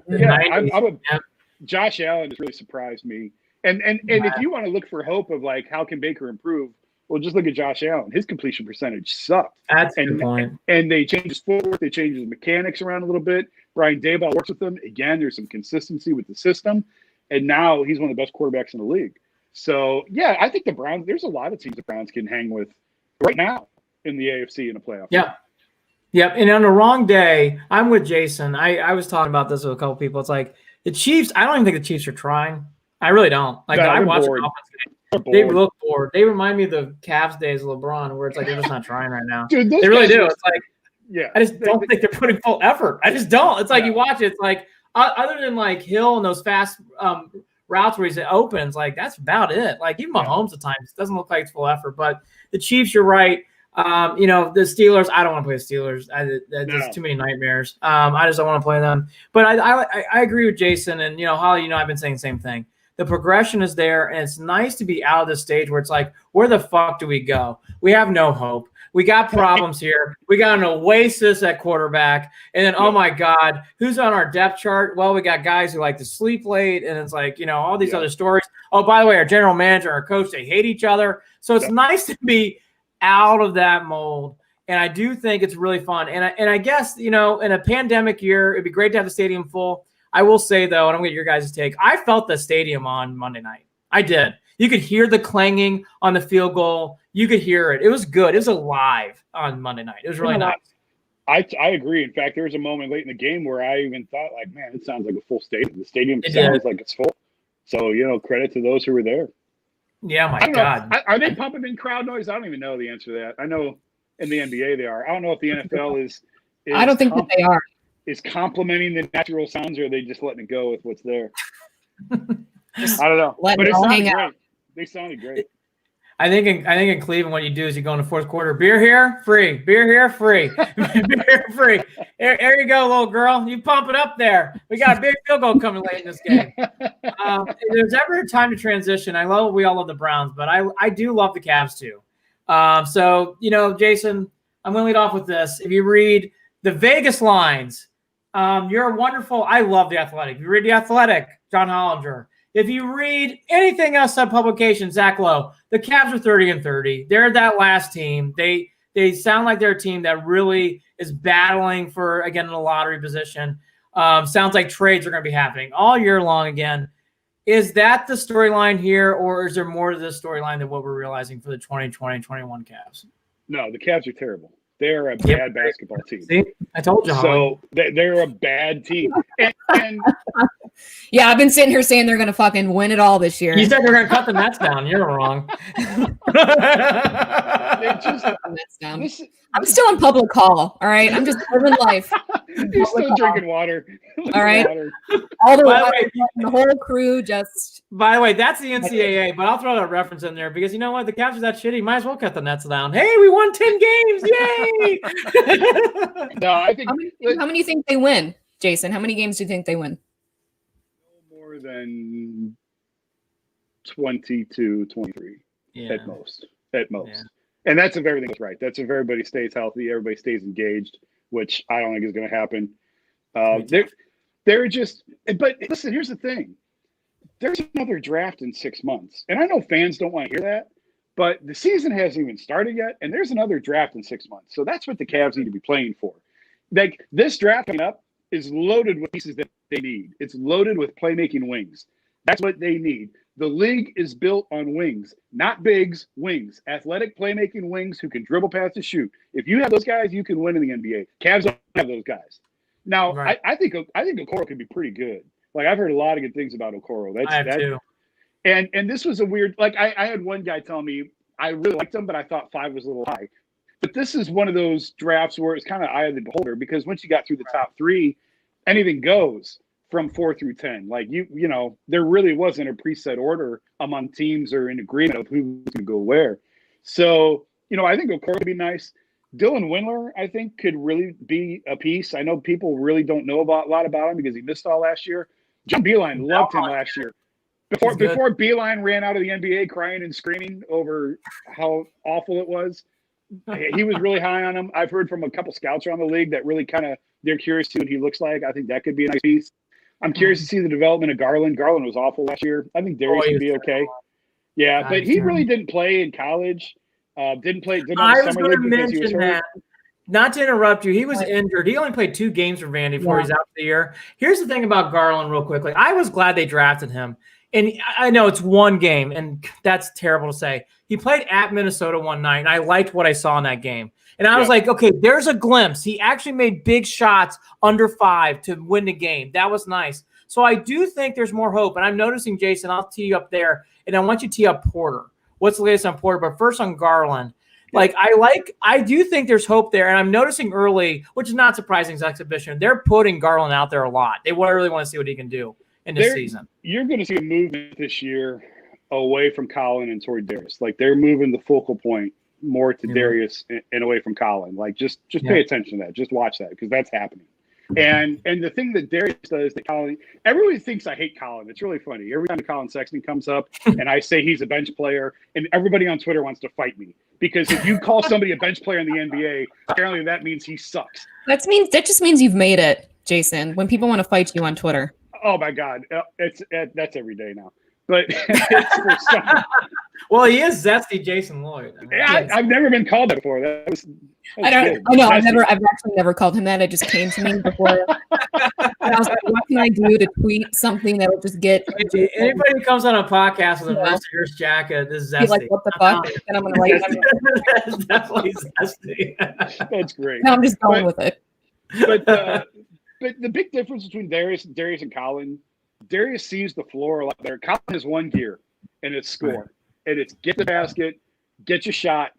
Josh Allen has really surprised me. And if you want to look for hope of like how can Baker improve, well, just look at Josh Allen. His completion percentage sucked. That's a good point. And they changed his footwork. They changed his mechanics around a little bit. Brian Daboll works with them. Again, there's some consistency with the system. And now he's one of the best quarterbacks in the league. So, I think the Browns, there's a lot of teams the Browns can hang with right now in the AFC in a playoff. Yeah. Yep. And on the wrong day, I'm with Jason. I was talking about this with a couple people. It's like the Chiefs, I don't even think the Chiefs are trying. I really don't. Like, I watch the offense game. They look bored. They remind me of the Cavs days of LeBron, where it's like they're just not trying right now. Dude, they really do. It's like, I just don't think they're putting full effort. I just don't. It's like you watch it. It's like other than like Hill and those fast routes where he opens, like that's about it. Like even Mahomes at times doesn't look like it's full effort. But the Chiefs, you're right. The Steelers, I don't want to play the Steelers. There's too many nightmares. I just don't want to play them. But I agree with Jason and Holly. I've been saying the same thing. The progression is there, and it's nice to be out of this stage where it's like, where the fuck do we go? We have no hope. We got problems here. We got an oasis at quarterback. And then, oh, my God, who's on our depth chart? Well, we got guys who like to sleep late, and it's like, all these other stories. Oh, by the way, our general manager and our coach, they hate each other. So it's nice to be out of that mold. And I do think it's really fun. And I guess, in a pandemic year, it'd be great to have the stadium full. I will say, though, and I'm going to get your guys' take, I felt the stadium on Monday night. I did. You could hear the clanging on the field goal. You could hear it. It was good. It was alive on Monday night. It was really nice. I agree. In fact, there was a moment late in the game where I even thought, like, man, it sounds like a full stadium. The stadium sounds like it's full. So, credit to those who were there. Yeah, my God. Are they pumping in crowd noise? I don't even know the answer to that. I know in the NBA they are. I don't know if the NFL is I don't think that they are. Is complementing the natural sounds, or are they just letting it go with what's there? I don't know. But it sounded great. They sounded great. I think in Cleveland, what you do is you go in the fourth quarter, beer here, free. Beer here, free. Beer free. There you go, little girl. You pump it up there. We got a big field goal coming late in this game. If there's ever a time to transition, we all love the Browns, but I do love the Cavs too. So, Jason, I'm going to lead off with this. If you read the Vegas lines, you're wonderful. I love The Athletic. If you read The Athletic, John Hollinger. If you read anything else on publication, Zach Lowe, the Cavs are 30-30. They're that last team. They They sound like they're a team that really is battling for, again, in a lottery position. Sounds like trades are going to be happening all year long again. Is that the storyline here, or is there more to this storyline than what we're realizing for the 2020-21 Cavs? No, the Cavs are terrible. They're a bad basketball team. See, I told you. So they're a bad team. And yeah, I've been sitting here saying they're going to fucking win it all this year. You said they're going to cut the Nets down. You're wrong. I'm still in public call. All right, I'm just living life. You're still drinking water. All right, all the whole crew just. By the way, that's the NCAA, but I'll throw that reference in there because you know what? The Cavs are that shitty. Might as well cut the Nets down. Hey, we won 10 games! Yay! No, I think. How many do you think they win, Jason? How many games do you think they win? More than 22, 23 at most. Yeah. And that's if everything's right. That's if everybody stays healthy, everybody stays engaged, which I don't think is going to happen. They're just. But listen, here's the thing. There's another draft in 6 months, and I know fans don't want to hear that, but the season hasn't even started yet, and there's another draft in 6 months. So that's what the Cavs need to be playing for. Like this draft coming up is loaded with pieces that they need. It's loaded with playmaking wings. That's what they need. The league is built on wings, not bigs, wings. Athletic playmaking wings who can dribble past the shoot. If you have those guys, you can win in the NBA. Cavs don't have those guys. Now, right. I think Okoro could be pretty good. Like I've heard a lot of good things about Okoro. I have too. And this was a weird. Like I had one guy tell me I really liked him, but I thought 5 was a little high. But this is one of those drafts where it's kind of eye of the beholder because once you got through the top 3, anything goes from 4 through 10. Like you know, there really wasn't a preset order among teams or an agreement of who's going to go where. So you know, I think Okoro would be nice. Dylan Windler, I think, could really be a piece. I know people really don't know a lot about him because he missed all last year. John Beilein loved him last year. Before Beilein ran out of the NBA crying and screaming over how awful it was, he was really high on him. I've heard from a couple scouts around the league that really kind of they're curious to what he looks like. I think that could be a nice piece. I'm curious to see the development of Garland. Garland was awful last year. I think Darius would be okay. Yeah, but he really didn't play in college. Didn't play. I was going to mention that. Not to interrupt you, he was injured. He only played 2 games for Vandy before he's out for the year. Here's the thing about Garland real quickly. I was glad they drafted him. And I know it's 1 game, and that's terrible to say. He played at Minnesota one night, and I liked what I saw in that game. And I was like, okay, there's a glimpse. He actually made big shots under 5 to win the game. That was nice. So I do think there's more hope. And I'm noticing, Jason, I'll tee you up there, and I want you to tee up Porter. What's the latest on Porter? But first on Garland. I do think there's hope there. And I'm noticing early, which is not surprising, his exhibition, they're putting Garland out there a lot. They really want to see what he can do in this season. You're going to see a movement this year away from Colin and toward Darius. Like they're moving the focal point more to Darius and away from Colin. Like just pay attention to that. Just watch that because that's happening. And the thing that Darius does that Colin, everybody thinks I hate Colin. It's really funny. Every time Colin Sexton comes up and I say he's a bench player, and everybody on Twitter wants to fight me because if you call somebody a bench player in the NBA, apparently that means he sucks. That just means you've made it, Jason. When people want to fight you on Twitter. Oh my God, that's every day now. But it's for some. Well, he is zesty Jason Lloyd. I mean, I've never been called that before. I know. I've actually never called him that. It just came to me before. And I was like, what can I do to tweet something that will just get anybody who comes on a podcast with a Mercer's jacket, this is zesty. Like, what the fuck? And I'm gonna That's definitely zesty. That's great. No, I'm just going with it. But the big difference between Darius and Colin, Darius sees the floor a lot better. Colin has one gear, and it's score. Right. And it's get the basket, get your shot.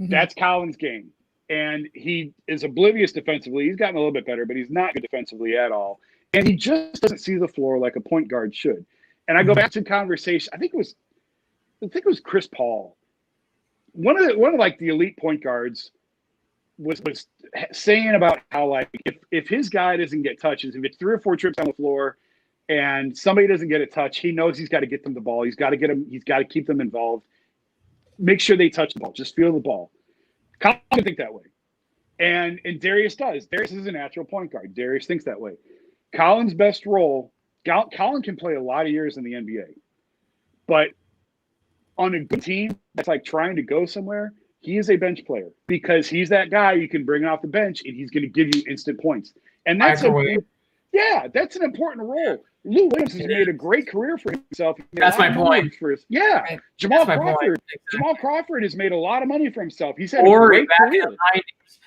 Mm-hmm. That's Colin's game. And he is oblivious defensively. He's gotten a little bit better, but he's not good defensively at all. And he just doesn't see the floor like a point guard should. And I go back to the conversation. I think it was Chris Paul. One of like the elite point guards was saying about how like if his guy doesn't get touches, if it's 3 or 4 trips on the floor and somebody doesn't get a touch, he knows he's got to get them the ball. He's got to keep them involved. Make sure they touch the ball. Just feel the ball. Colin can think that way. And Darius does. Darius is a natural point guard. Darius thinks that way. Colin's best role, Colin can play a lot of years in the NBA. But on a good team that's like trying to go somewhere, he is a bench player because he's that guy you can bring off the bench and he's going to give you instant points. And that's that's an important role. Lou Williams has made a great career for himself. That's my point. Right. Jamal Crawford has made a lot of money for himself. He's had a great career.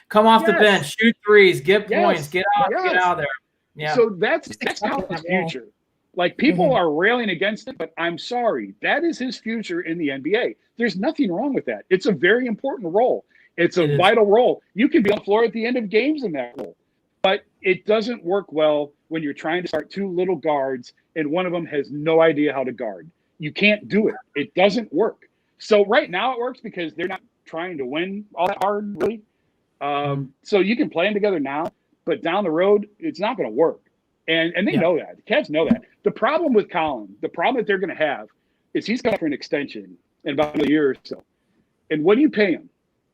Come off the bench, shoot threes, get points, get out there. Yeah. So that's Colin's future. Like, people are railing against it, but I'm sorry. That is his future in the NBA. There's nothing wrong with that. It's a very important role. It's a vital role. You can be on the floor at the end of games in that role. But it doesn't work well when you're trying to start two little guards and one of them has no idea how to guard. You can't do it. It doesn't work. So right now it works because they're not trying to win all that hard, really. So you can play them together now, but down the road, it's not going to work. And they know that. The Cavs know that. The problem with Colin, the problem that they're going to have is he's going for an extension in about a year or so. And what do you pay him?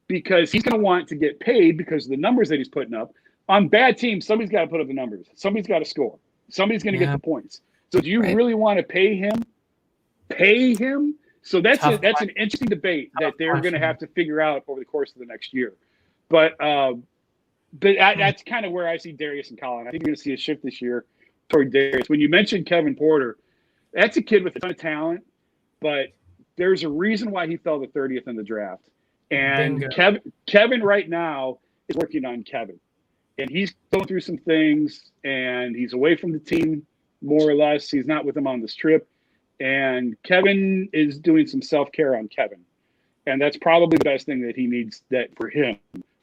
Because he's going to want to get paid because of the numbers that he's putting up. On bad teams, somebody's got to put up the numbers. Somebody's got to score. Somebody's going to get the points. So do you really want to pay him? Pay him? So that's an interesting debate that they're going to have to figure out over the course of the next year. But that's kind of where I see Darius and Colin. I think you're going to see a shift this year toward Darius. When you mentioned Kevin Porter, that's a kid with a ton of talent, but there's a reason why he fell to 30th in the draft. And Kevin right now is working on Kevin. And he's going through some things, and he's away from the team, more or less. He's not with them on this trip. And Kevin is doing some self-care on Kevin. And that's probably the best thing that he needs for him,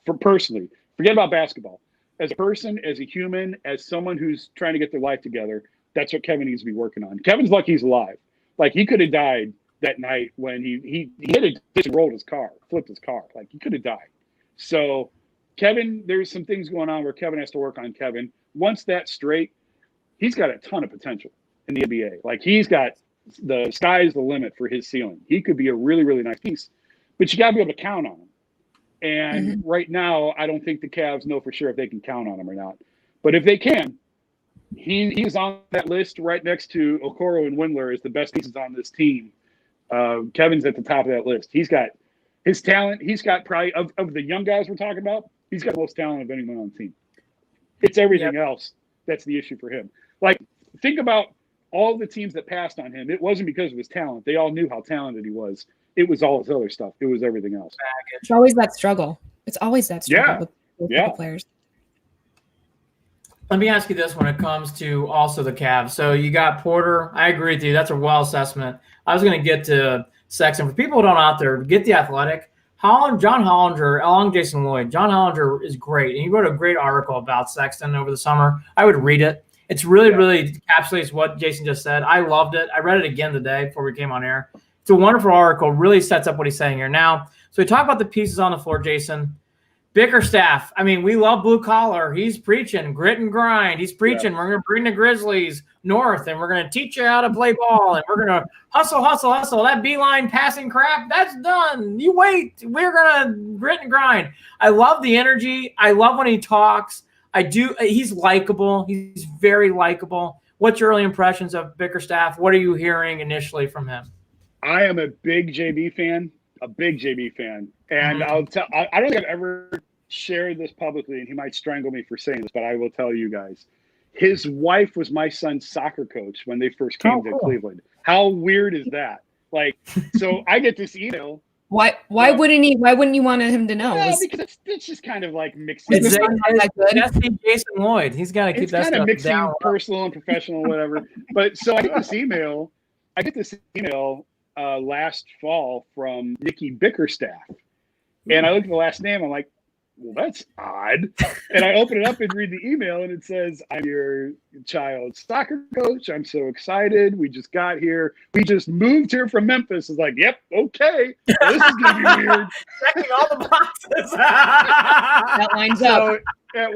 for personally. Forget about basketball. As a person, as a human, as someone who's trying to get their life together, that's what Kevin needs to be working on. Kevin's lucky he's alive. Like, he could have died that night when he hit a ditch and rolled his car, flipped his car. Like, he could have died. So Kevin, there's some things going on where Kevin has to work on Kevin. Once that's straight, he's got a ton of potential in the NBA. Like, he's got the sky's the limit for his ceiling. He could be a really, really nice piece. But you got to be able to count on him. And right now, I don't think the Cavs know for sure if they can count on him or not. But if they can, he's on that list right next to Okoro and Windler as the best pieces on this team. Kevin's at the top of that list. He's got his talent. He's got probably, of the young guys we're talking about, he's got the most talent of anyone on the team. It's everything else that's the issue for him. Like, think about all the teams that passed on him. It wasn't because of his talent. They all knew how talented he was. It was all his other stuff. It was everything else. It's always that struggle. It's always that struggle with the players. Let me ask you this when it comes to also the Cavs. So you got Porter. I agree with you. That's a well assessment. I was going to get to Sexton. For people who don't out there, get The Athletic. John Hollinger, along Jason Lloyd. John Hollinger is great. And he wrote a great article about Sexton over the summer. I would read it. It's really encapsulates what Jason just said. I loved it. I read it again today before we came on air. It's a wonderful article. Really sets up what he's saying here. Now, so we talk about the pieces on the floor, Jason. Bickerstaff, I mean, we love blue collar. He's preaching grit and grind. He's preaching we're going to bring the Grizzlies north, and we're going to teach you how to play ball, and we're going to hustle. That beeline passing crap, that's done. You wait. We're going to grit and grind. I love the energy. I love when he talks. I do. He's likable. He's very likable. What's your early impressions of Bickerstaff? What are you hearing initially from him? I am a big JB fan. And I'll tell, I don't think I've ever shared this publicly, and he might strangle me for saying this, but I will tell you guys. His wife was my son's soccer coach when they first came to Cleveland. How weird is that? Like, so I get this email. Why wouldn't he? Why wouldn't you want him to know? Yeah, because it's just kind of like mixing. That's Jason Lloyd. He's got to keep that stuff down. It's kind of mixing personal and professional, whatever. But so I get this email. Last fall from Nikki Bickerstaff. And I looked at the last name. I'm like, well, that's odd. And I open it up and read the email, and it says, I'm your child's soccer coach. I'm so excited. We just got here. We just moved here from Memphis. It's like, yep, okay. Well, this is going to be weird. Checking all the boxes. That lines up.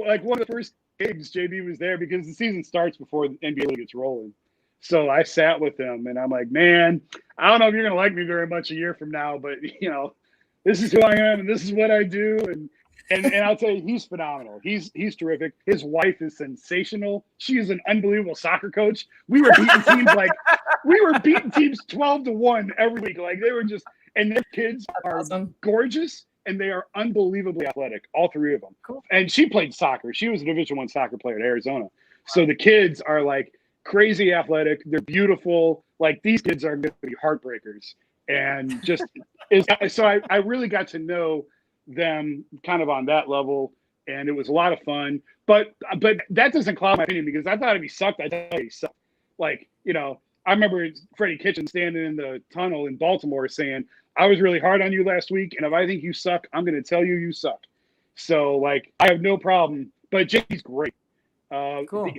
Like one of the first games, JB was there because the season starts before the NBA really gets rolling. So I sat with him, and I'm like, man, I don't know if you're going to like me very much a year from now, but, you know, this is who I am, and this is what I do. And I'll tell you, he's phenomenal. He's terrific. His wife is sensational. She is an unbelievable soccer coach. We were beating teams 12-1 every week. Like, they were just – and their kids are gorgeous, and they are unbelievably athletic, all three of them. Cool. And she played soccer. She was a Division I soccer player at Arizona. So the kids are like crazy athletic. They're beautiful. Like these kids are going to be heartbreakers. And just so I really got to know them kind of on that level, and it was a lot of fun. But that doesn't cloud my opinion, because I thought if he sucked, I thought he sucked. Like, you know, I remember Freddie Kitchens standing in the tunnel in Baltimore saying, I was really hard on you last week, and if I think you suck, I'm going to tell you suck. So, like, I have no problem. But JB's great. Cool.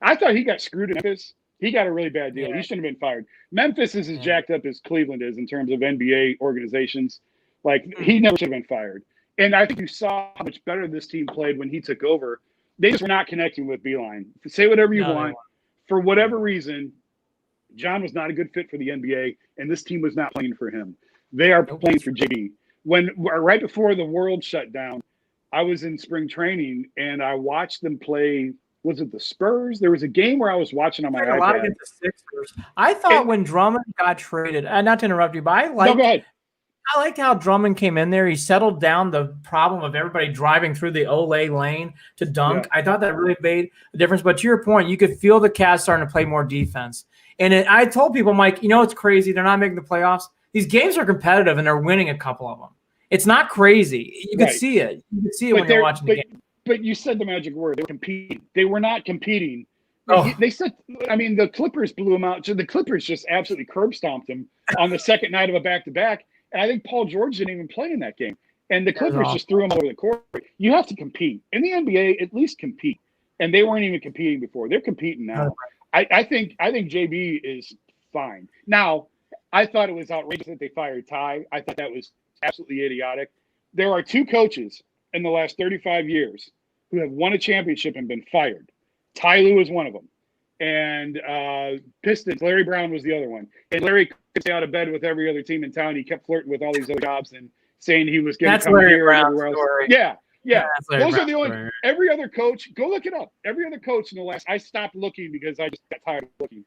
I thought he got screwed in Memphis. He got a really bad deal. Yeah. He shouldn't have been fired. Memphis is as jacked up as Cleveland is in terms of NBA organizations. Like, he never should have been fired. And I think you saw how much better this team played when he took over. They just were not connecting with Beeline. Say whatever you want. For whatever reason, John was not a good fit for the NBA, and this team was not playing for him. They are playing for JB. Right before the world shut down, I was in spring training, and I watched them play. Was it the Spurs? There was a game where I was watching on my iPad. A lot against the Sixers. I thought when Drummond got traded, not to interrupt you, but I liked how Drummond came in there. He settled down the problem of everybody driving through the Olay lane to dunk. Yeah. I thought that really made a difference. But to your point, you could feel the Cavs starting to play more defense. And I told people, Mike, you know, it's crazy. They're not making the playoffs. These games are competitive, and they're winning a couple of them. It's not crazy. You could see it. You could see it when you're watching the game. But you said the magic word. They were competing. They were not competing. They said, I mean, the Clippers blew them out. So the Clippers just absolutely curb stomped them on the second night of a back-to-back. And I think Paul George didn't even play in that game. And the Clippers just threw him over the court. You have to compete. In the NBA, at least compete. And they weren't even competing before. They're competing now. I think JB is fine. Now, I thought it was outrageous that they fired Ty. I thought that was absolutely idiotic. There are two coaches in the last 35 years who have won a championship and been fired. Ty Lue is one of them. And Pistons, Larry Brown was the other one. And Larry could stay out of bed with every other team in town. He kept flirting with all these other jobs and saying he was going to come here and everywhere else. Yeah. Those are the only – every other coach – go look it up. Every other coach in the last – I stopped looking because I just got tired of looking.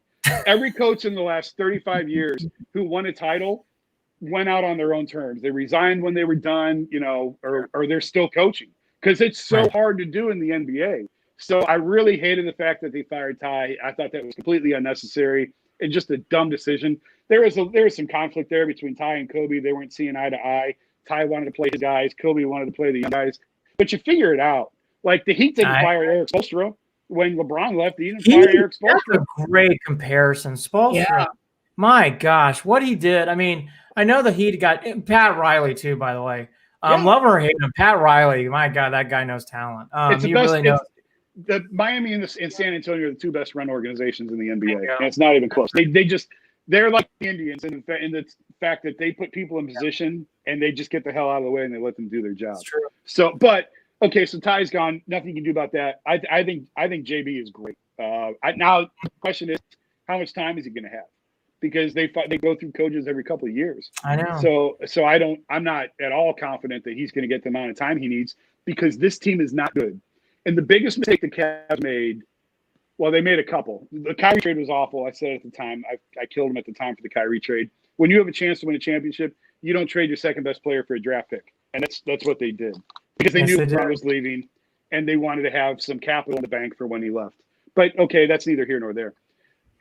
Every coach in the last 35 years who won a title went out on their own terms. They resigned when they were done, you know, or they're still coaching because it's so hard to do in the NBA. So I really hated the fact that they fired Ty. I thought that was completely unnecessary and just a dumb decision. There was some conflict there between Ty and Kobe. They weren't seeing eye to eye. Ty wanted to play his guys. Kobe wanted to play the young guys. But you figure it out. Like the Heat didn't fire Eric Spoelstra. When LeBron left, he didn't fire Eric Spoelstra. That's a great comparison. Spoelstra, my gosh, what he did. I mean, I know the Heat got Pat Riley too, by the way. Love or hate him, Pat Riley, my God, that guy knows talent. He really knows. The Miami and San Antonio are the two best run organizations in the NBA. And it's not even close. They're like the Indians in the fact that they put people in position and they just get the hell out of the way and they let them do their job. That's true. So, but okay, so Ty's gone. Nothing you can do about that. I think JB is great. Now the question is, how much time is he going to have? Because they go through coaches every couple of years. I know. So I'm not at all confident that he's going to get the amount of time he needs because this team is not good. And the biggest mistake the Cavs made, well, they made a couple. The Kyrie trade was awful. I said at the time, I killed him at the time for the Kyrie trade. When you have a chance to win a championship, you don't trade your second best player for a draft pick. And that's what they did. Because they knew LeBron was leaving and they wanted to have some capital in the bank for when he left. But okay, that's neither here nor there.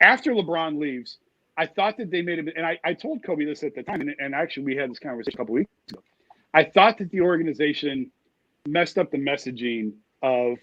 After LeBron leaves, I thought that they made it, and I told Kobe this at the time, and actually we had this conversation a couple weeks ago. I thought that the organization messed up the messaging of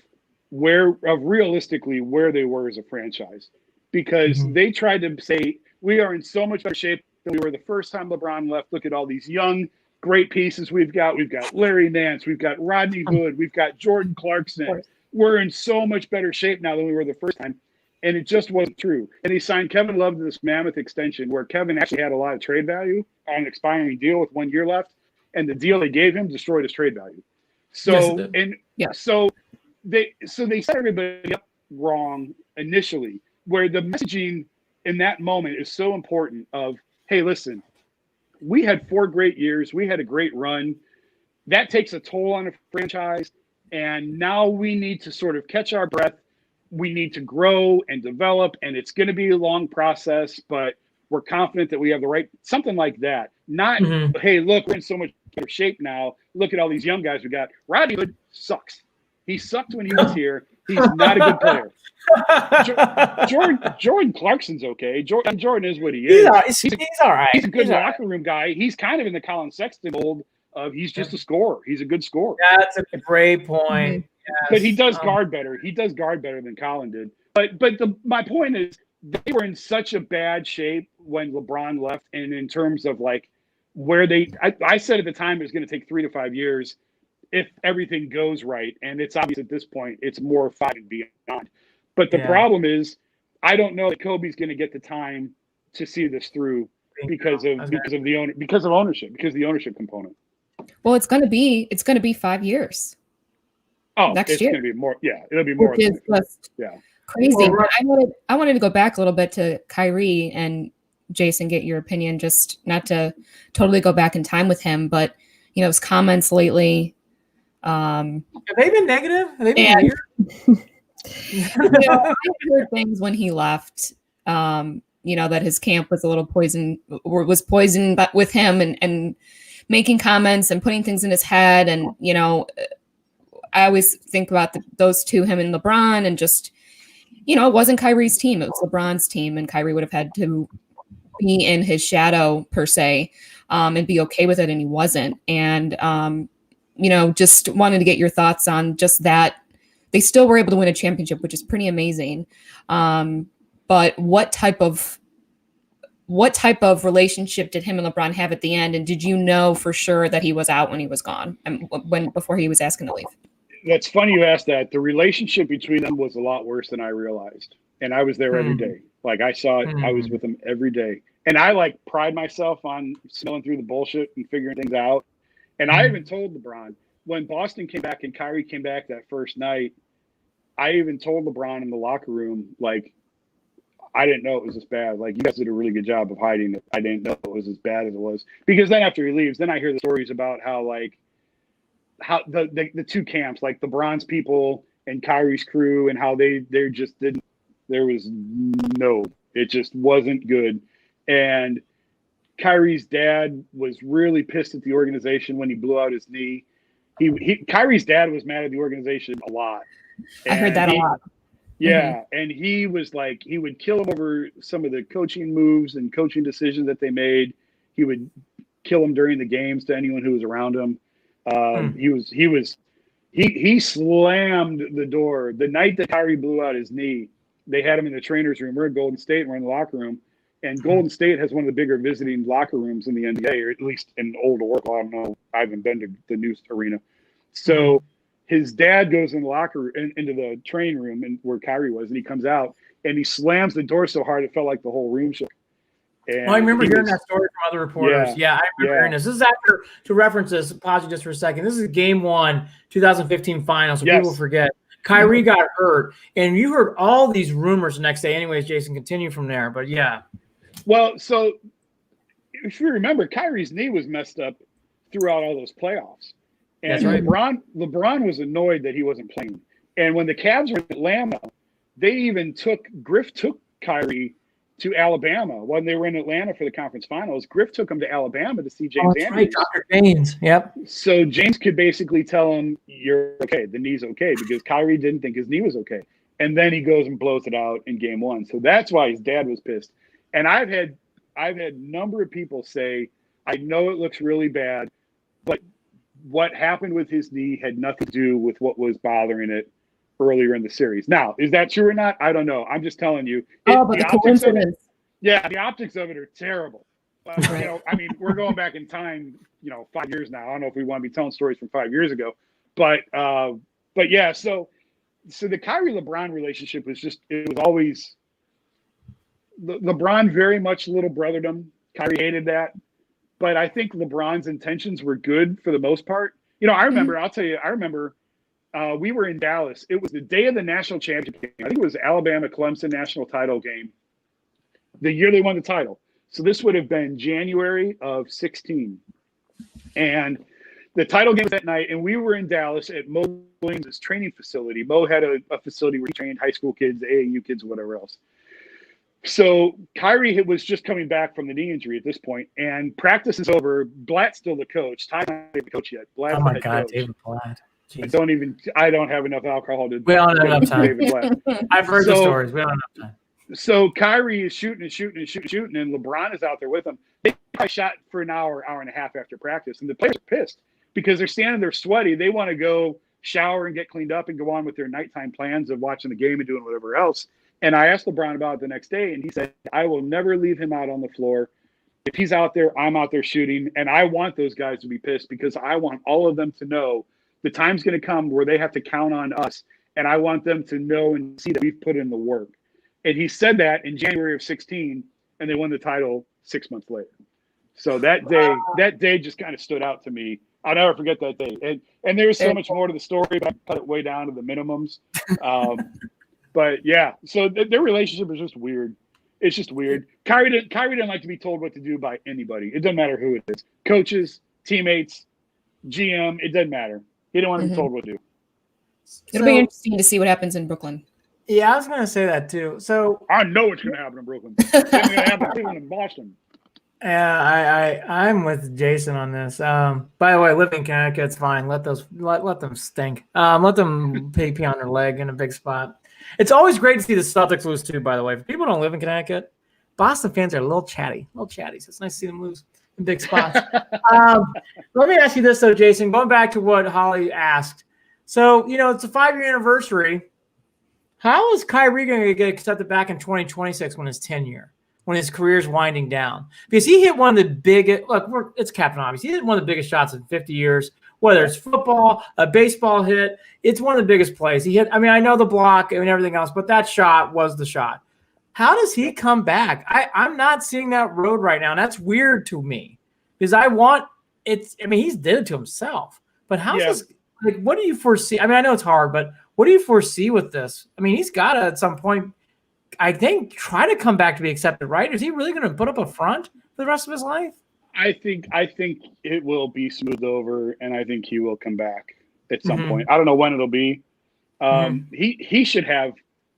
realistically where they were as a franchise, because they tried to say we are in so much better shape than we were the first time LeBron left. Look at all these young, great pieces we've got. We've got Larry Nance, we've got Rodney Hood, we've got Jordan Clarkson. We're in so much better shape now than we were the first time. And it just wasn't true. And he signed Kevin Love to this mammoth extension where Kevin actually had a lot of trade value on an expiring deal with 1 year left. And the deal they gave him destroyed his trade value. So, so they set everybody up wrong initially, where the messaging in that moment is so important of, hey, listen, we had 4 great years. We had a great run. That takes a toll on a franchise. And now we need to sort of catch our breath. We need to grow and develop, and it's going to be a long process, but we're confident that we have the right, something like that. Not, hey, look, we're in so much better shape now. Look at all these young guys we got. Rodney Hood sucks. He sucked when he was here. He's not a good player. Jordan Clarkson's okay. Jordan is what he is. He's all right. He's a good locker room guy. He's kind of in the Colin Sexton mold of he's just a scorer. He's a good scorer. That's a great point. Yes. But he does guard better. He does guard better than Colin did. But my point is they were in such a bad shape when LeBron left, and in terms of like where I said at the time it was going to take 3 to 5 years if everything goes right. And it's obvious at this point it's more 5 and beyond. But the problem is I don't know that Kobe's going to get the time to see this through because of the ownership component. Well, it's going to be 5 years. Oh, next year. Going to be more. Yeah, it'll be more. Which is just crazy. Well, I wanted to go back a little bit to Kyrie and Jason, get your opinion, just not to totally go back in time with him, but his comments lately. Have they been negative? Have they been weird? I heard things when he left. That his camp was a little poisoned with him and making comments and putting things in his head. And, I always think about those two, him and LeBron, and just, it wasn't Kyrie's team. It was LeBron's team, and Kyrie would have had to be in his shadow per se, and be okay with it. And he wasn't. And, just wanted to get your thoughts on just that. They still were able to win a championship, which is pretty amazing. But what type of relationship did him and LeBron have at the end? And did you know for sure that he was out when he was gone and before he was asking to leave? That's funny you asked that. The relationship between them was a lot worse than I realized. And I was there every day. Like I saw it. I was with them every day. And I pride myself on smelling through the bullshit and figuring things out. And I even told LeBron when Boston came back and Kyrie came back that first night, I even told LeBron in the locker room, I didn't know it was this bad. You guys did a really good job of hiding it. I didn't know it was as bad as it was. Because then after he leaves, then I hear the stories about how the two camps, like the Bronze people and Kyrie's crew, and how they just didn't. It just wasn't good. And Kyrie's dad was really pissed at the organization when he blew out his knee. Kyrie's dad was mad at the organization a lot. I heard that a lot. Yeah, and he was he would kill him over some of the coaching moves and coaching decisions that they made. He would kill him during the games to anyone who was around him. He slammed the door the night that Kyrie blew out his knee. They had him in the trainer's room. We're at Golden State, and we're in the locker room. And Golden State has one of the bigger visiting locker rooms in the NBA, or at least in Old Oracle. I don't know. I haven't been to the new arena. So his dad goes in the locker into the training room and where Kyrie was, and he comes out and he slams the door so hard it felt like the whole room shook. And I remember hearing that story from other reporters. Yeah, I remember hearing this. This is after, to reference this, pause you just for a second. This is Game 1, 2015 finals, so people forget. Kyrie got hurt, and you heard all these rumors the next day. Anyways, Jason, continue from there. But yeah. Well, so if you remember, Kyrie's knee was messed up throughout all those playoffs. And that's right. LeBron was annoyed that he wasn't playing. And when the Cavs were in Atlanta, Griff took Kyrie to Alabama when they were in Atlanta for the conference finals. Griff took him to Alabama to see James Andrews. Right, Dr. James. Yep. So James could basically tell him, "You're okay. The knee's okay," because Kyrie didn't think his knee was okay. And then he goes and blows it out in Game 1. So that's why his dad was pissed. And I've had a number of people say, "I know it looks really bad, but what happened with his knee had nothing to do with what was bothering it earlier in the series." Now, is that true or not? I don't know. I'm just telling you. But the coincidence. The optics of it are terrible. We're going back in time, 5 years now. I don't know if we want to be telling stories from 5 years ago, but yeah. So the Kyrie LeBron relationship was always LeBron very much little brothered him. Kyrie hated that. But I think LeBron's intentions were good for the most part. I remember, I'll tell you, we were in Dallas. It was the day of the national championship game. I think it was Alabama-Clemson national title game, the year they won the title. So this would have been January of 16. And the title game was that night, and we were in Dallas at Mo Williams' training facility. Mo had a facility where he trained high school kids, AAU kids, whatever else. So Kyrie was just coming back from the knee injury at this point, and practice is over. Blatt's still the coach. Ty's not the coach yet. Blatt's Oh my the God, coach. David Blatt. Jeez. I don't have enough alcohol to. We don't have enough time. David Blatt. I've heard the stories. We don't have enough time. So Kyrie is shooting, and LeBron is out there with him. They probably shot for an hour and a half after practice, and the players are pissed because they're standing there sweaty. They want to go shower and get cleaned up and go on with their nighttime plans of watching the game and doing whatever else. And I asked LeBron about it the next day, and he said, I will never leave him out on the floor. If he's out there, I'm out there shooting, and I want those guys to be pissed because I want all of them to know the time's going to come where they have to count on us, and I want them to know and see that we've put in the work. And he said that in January of 2016, and they won the title 6 months later. So that day just kind of stood out to me. I'll never forget that day. And there's so much more to the story, but I cut it way down to the minimums. But yeah, so their relationship is just weird. It's just weird. Kyrie didn't like to be told what to do by anybody. It doesn't matter who it is. Coaches, teammates, GM, it doesn't matter. He didn't want to be told what to do. It'll be interesting to see what happens in Brooklyn. Yeah, I was going to say that too. So I know what's going to happen in Brooklyn. It's going to happen in Boston. Yeah, I'm with Jason on this. By the way, living in Connecticut's fine. Let them stink. Let them pee on their leg in a big spot. It's always great to see the Celtics lose too. By the way, if people don't live in Connecticut, Boston fans are a little chatty. So it's nice to see them lose in big spots. Let me ask you this though, Jason. Going back to what Holly asked. So it's a 5-year anniversary. How is Kyrie going to get accepted back in 2026 when his 10-year? When his career's winding down, because he hit one of the biggest. Look, it's Captain Obvious. He hit one of the biggest shots in 50 years. Whether it's football, a baseball hit, it's one of the biggest plays he hit. I mean, I know the block and everything else, but that shot was the shot. How does he come back? I'm not seeing that road right now, and that's weird to me because I want it's. I mean, he's did it to himself, but how's this? Like, what do you foresee? I mean, I know it's hard, but what do you foresee with this? I mean, he's got to at some point. I think try to come back to be accepted, right? Is he really going to put up a front for the rest of his life? I think it will be smoothed over, and I think he will come back at some point. I don't know when it'll be. He should have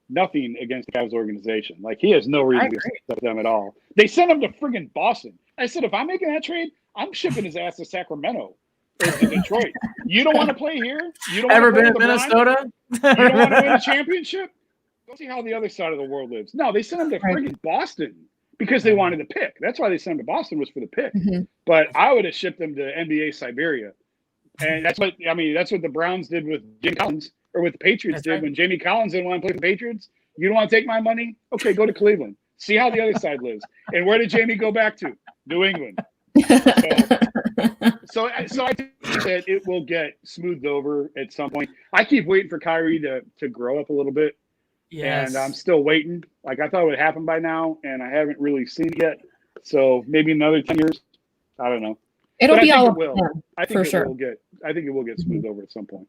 nothing against the Cavs organization. Like, he has no reason to accept them at all. They sent him to friggin' Boston. I said, if I'm making that trade, I'm shipping his ass to Sacramento or to Detroit. You don't want to play here? You don't ever been in Minnesota? You don't want to win a championship? Go see how the other side of the world lives. No, they sent him to friggin' Boston because they wanted the pick. That's why they sent him to Boston, was for the pick. But I would have shipped them to NBA Siberia. And that's what the Browns did with Jamie Collins, or what the Patriots did when Jamie Collins didn't want to play for the Patriots. You don't want to take my money? Okay, go to Cleveland. See how the other side lives. And where did Jamie go back to? New England. So I think that it will get smoothed over at some point. I keep waiting for Kyrie to grow up a little bit. Yes. And I'm still waiting. Like, I thought it would happen by now, and I haven't really seen it yet. So maybe another 10 years. I don't know. It'll be all I think it will get smoothed over at some point.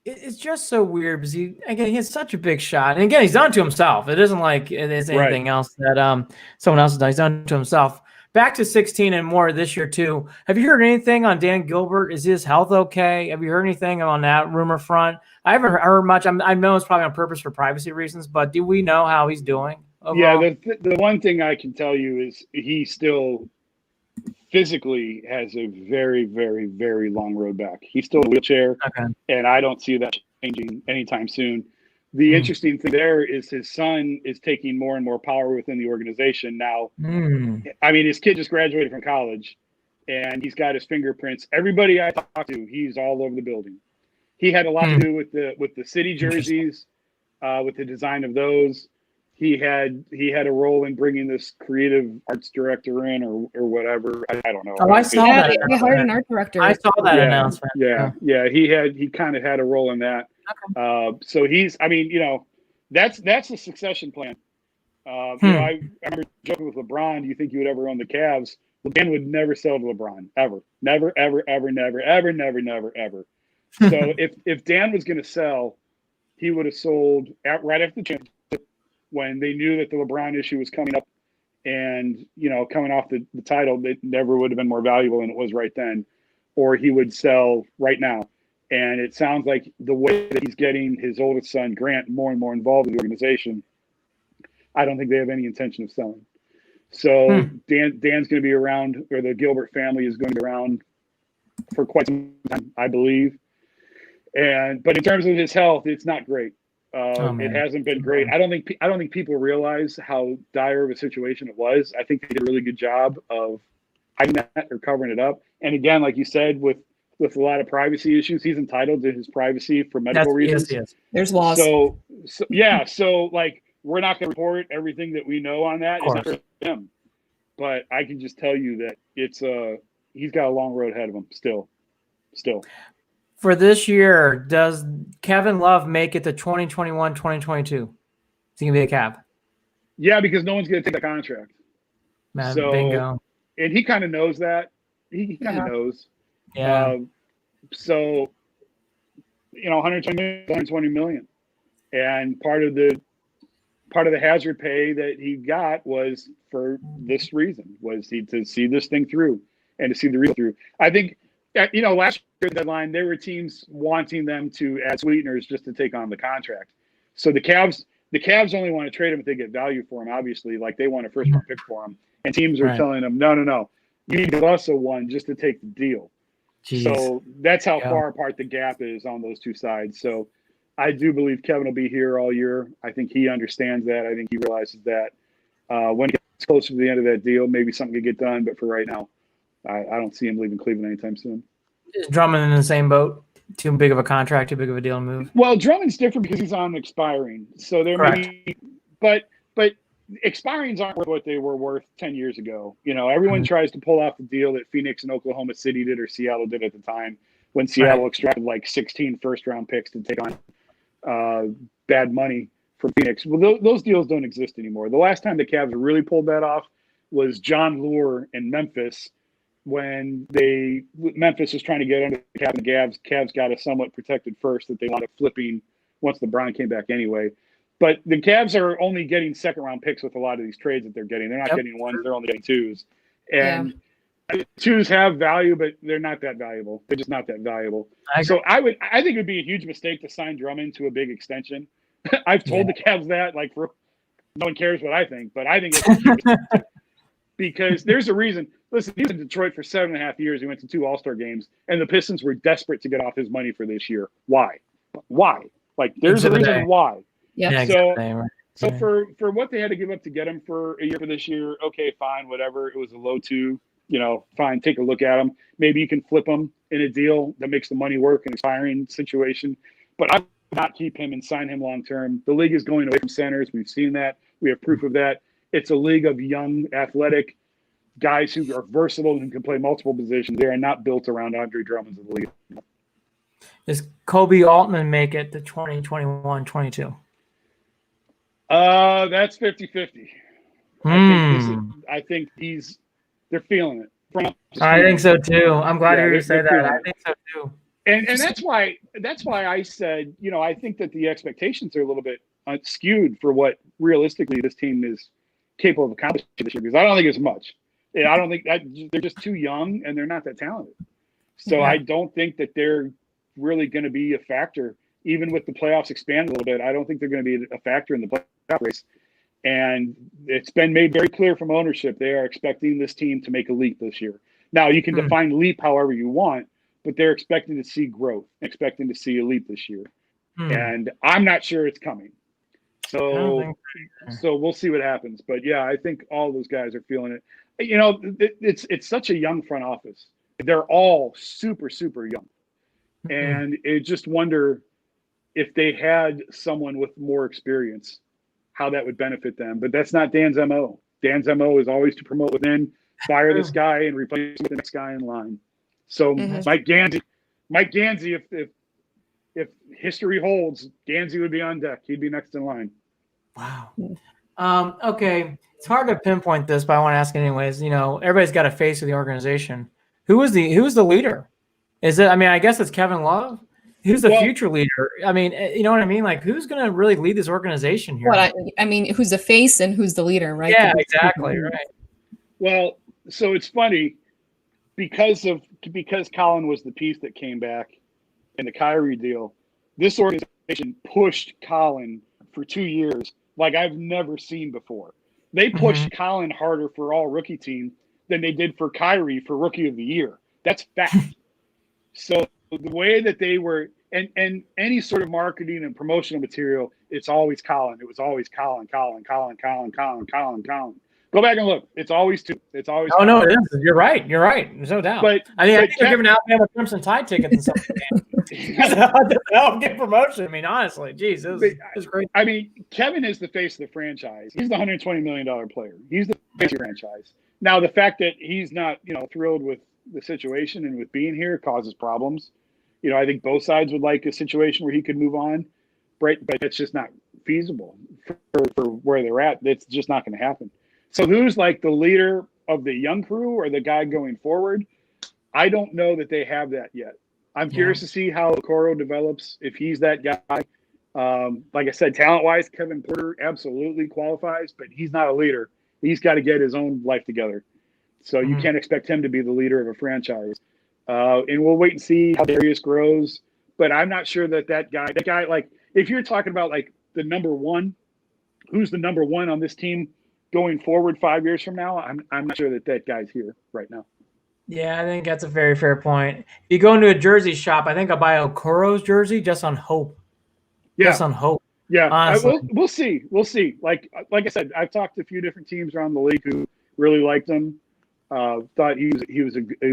It's just so weird because he has such a big shot. And again, he's done it to himself. It isn't like it is anything else that someone else has done. He's done it to himself. Back to 16 and more this year too. Have you heard anything on Dan Gilbert? Is his health okay? Have you heard anything on that rumor front? I haven't heard much. I know it's probably on purpose for privacy reasons, but do we know how he's doing overall? Yeah, the one thing I can tell you is he still physically has a very, very, very long road back. He's still in a wheelchair, and I don't see that changing anytime soon. The interesting thing there is his son is taking more and more power within the organization now. I mean, his kid just graduated from college, and he's got his fingerprints. Everybody I talk to, he's all over the building. He had a lot to do with the city jerseys, with the design of those. He had a role in bringing this creative arts director in, or whatever. I don't know. Oh, I saw that. They hired an art director. I saw that announcement. Yeah. He kind of had a role in that. So that's a succession plan. I remember joking with LeBron. Do you think he would ever own the Cavs? LeBron would never sell to LeBron, ever, never, ever, ever, never, ever, never, never, ever. So if Dan was going to sell, he would have sold right after the championship, when they knew that the LeBron issue was coming up, and coming off the title, it never would have been more valuable than it was right then. Or he would sell right now. And it sounds like the way that he's getting his oldest son, Grant, more and more involved in the organization, I don't think they have any intention of selling. So Dan's going to be around, or the Gilbert family is going to be around for quite some time, I believe. But in terms of his health, it's not great. It hasn't been great. I don't think people realize how dire of a situation it was. I think they did a really good job of hiding that or covering it up. And again, like you said, with a lot of privacy issues, he's entitled to his privacy for medical reasons. Yes. There's laws. So like, we're not going to report everything that we know on that. It's not for him. But I can just tell you that he's got a long road ahead of him still. For this year, does Kevin Love make it to 2021, 2022? Is he going to be a Cav? Yeah, because no one's going to take that contract. Man, bingo. And he kind of knows that. He kind of knows. Yeah. So, 120 million. And part of the hazard pay that he got was for this reason, was to see this thing through and to see the real through. I think, last year deadline, there were teams wanting them to add sweeteners just to take on the contract. So the Cavs only want to trade him if they get value for him, obviously, like they want a first round pick for him. And teams are telling them, no, you need to give us a one just to take the deal. Jeez. So that's how far apart the gap is on those two sides. So I do believe Kevin will be here all year. I think he understands that. I think he realizes that when he gets closer to the end of that deal, maybe something could get done. But for right now, I don't see him leaving Cleveland anytime soon. Is Drummond in the same boat? Too big of a contract, too big of a deal to move? Well, Drummond's different because he's on expiring. So there may be, but expirings aren't worth what they were worth 10 years ago. Everyone tries to pull off the deal that Phoenix and Oklahoma City did or Seattle did at the time when Seattle extracted like 16 first-round picks to take on bad money from Phoenix. Well, those deals don't exist anymore. The last time the Cavs really pulled that off was John Lure in Memphis, when Memphis was trying to get under the cap, and the Cavs got a somewhat protected first that they wound up flipping once LeBron came back anyway. But the Cavs are only getting second-round picks with a lot of these trades that they're getting. They're not getting ones; they're only getting twos. And twos have value, but they're not that valuable. They're just not that valuable. So I think it would be a huge mistake to sign Drummond to a big extension. I've told the Cavs that, no one cares what I think, but I think it's because there's a reason. Listen, he was in Detroit for 7.5 years. He went to 2 All-Star games, and the Pistons were desperate to get off his money for this year. Why? There's a reason why. Yeah. So for what they had to give up to get him for a year for this year, okay, fine, whatever. It was a low 2. Fine, take a look at him. Maybe you can flip him in a deal that makes the money work in an expiring situation. But I would not keep him and sign him long term. The league is going away from centers. We've seen that. We have proof of that. It's a league of young, athletic guys who are versatile and can play multiple positions. They are not built around Andre Drummond's of the league. Does Kobe Altman make it to 2021-22? That's 50-50. I think they're feeling it. I think so too. I'm glad you say that. I think so too. And that's why I said, I think that the expectations are a little bit skewed for what realistically this team is capable of accomplishing this year, because I don't think it's much. I don't think that they're just too young and they're not that talented. So I don't think that they're really going to be a factor, even with the playoffs expanding a little bit. I don't think they're going to be a factor in the playoff race. And it's been made very clear from ownership they are expecting this team to make a leap this year. Now, you can define leap however you want, but they're expecting to see growth, expecting to see a leap this year. And I'm not sure it's coming. So we'll see what happens. But yeah, I think all those guys are feeling it. It's such a young front office. They're all super, super young. And I just wonder if they had someone with more experience, how that would benefit them. But that's not Dan's MO. Dan's MO is always to promote within, fire this guy, and replace him with the next guy in line. So Mike Gansey, if history holds, Gansey would be on deck. He'd be next in line. Wow. Okay. It's hard to pinpoint this, but I want to ask anyways. Everybody's got a face of the organization. Who is the leader? Is it? I mean, I guess it's Kevin Love. Who's the future leader? I mean, you know what I mean? Who's going to really lead this organization here? I mean, who's the face and who's the leader, right? Yeah, exactly. Right. Well, so it's funny because Colin was the piece that came back in the Kyrie deal. This organization pushed Colin for 2 years like I've never seen before. They pushed Colin harder for all rookie team than they did for Kyrie for rookie of the year. That's fact. So the way that they were, and any sort of marketing and promotional material, it's always Colin. It was always Colin. Go back and look. It's always two. It's always. Oh, Colin. no, it is. You're right. There's no doubt. But I think they're giving Alabama Crimson Tide tickets and stuff. That'll get promotion. I mean, honestly, geez, this is great. I mean, Kevin is the face of the franchise. He's the $120 million player. He's the face of the franchise. Now, the fact that he's not, thrilled with the situation and with being here causes problems. I think both sides would like a situation where he could move on, right? But it's just not feasible for where they're at. It's just not going to happen. So who's like the leader of the young crew or the guy going forward? I don't know that they have that yet. I'm curious to see how Okoro develops, if he's that guy. Like I said, talent-wise, Kevin Porter absolutely qualifies, but he's not a leader. He's got to get his own life together. So you can't expect him to be the leader of a franchise. And we'll wait and see how Darius grows. But I'm not sure that guy, like, if you're talking about, like, the number one, who's the number one on this team going forward 5 years from now, I'm not sure that guy's here right now. Yeah, I think that's a very fair point. If you go into a jersey shop, I think I'll buy Okoro's jersey just on hope. Yeah. Just on hope. Yeah, we'll see. We'll see. Like I said, I've talked to a few different teams around the league who really liked him. Thought he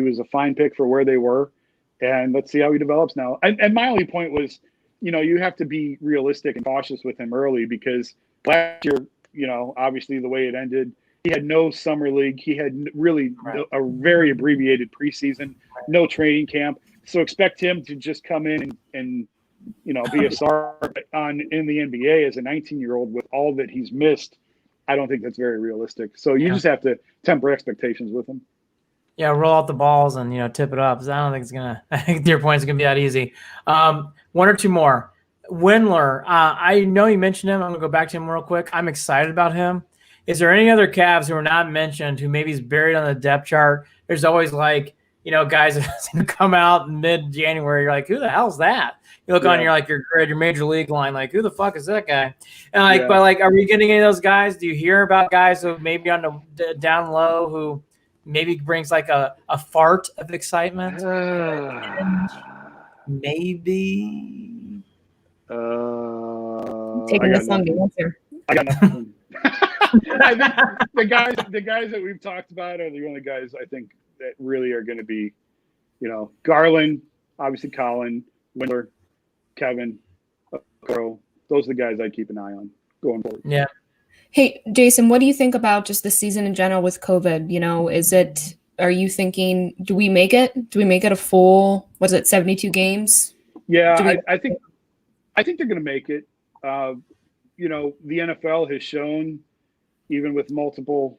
was a fine pick for where they were, and let's see how he develops now. And my only point was, you have to be realistic and cautious with him early because last year, obviously the way it ended, he had no summer league. He had really a very abbreviated preseason, no training camp. So expect him to just come in and be a star in the NBA as a 19-year-old with all that he's missed. I don't think that's very realistic. So you just have to temper expectations with him. Yeah, roll out the balls and tip it up. I don't think it's gonna. I think your point's gonna be that easy. One or two more. Windler. I know you mentioned him. I'm gonna go back to him real quick. I'm excited about him. Is there any other Cavs who are not mentioned who maybe is buried on the depth chart? There's always like guys that come out in mid-January. You're like, who the hell's that? You look on your major league line, like, who the fuck is that guy? And but are we getting any of those guys? Do you hear about guys who maybe on the down low who maybe brings like a fart of excitement? Maybe. Taking this long to answer. I got nothing. I think the guys that we've talked about are the only guys I think that really are going to be, Garland, obviously Colin, Windler, Kevin, Okoro. Those are the guys I keep an eye on going forward. Yeah. Hey, Jason, what do you think about just the season in general with COVID? Are you thinking, do we make it? Do we make it a full, 72 games? Yeah, I think they're going to make it. The NFL has shown, even with multiple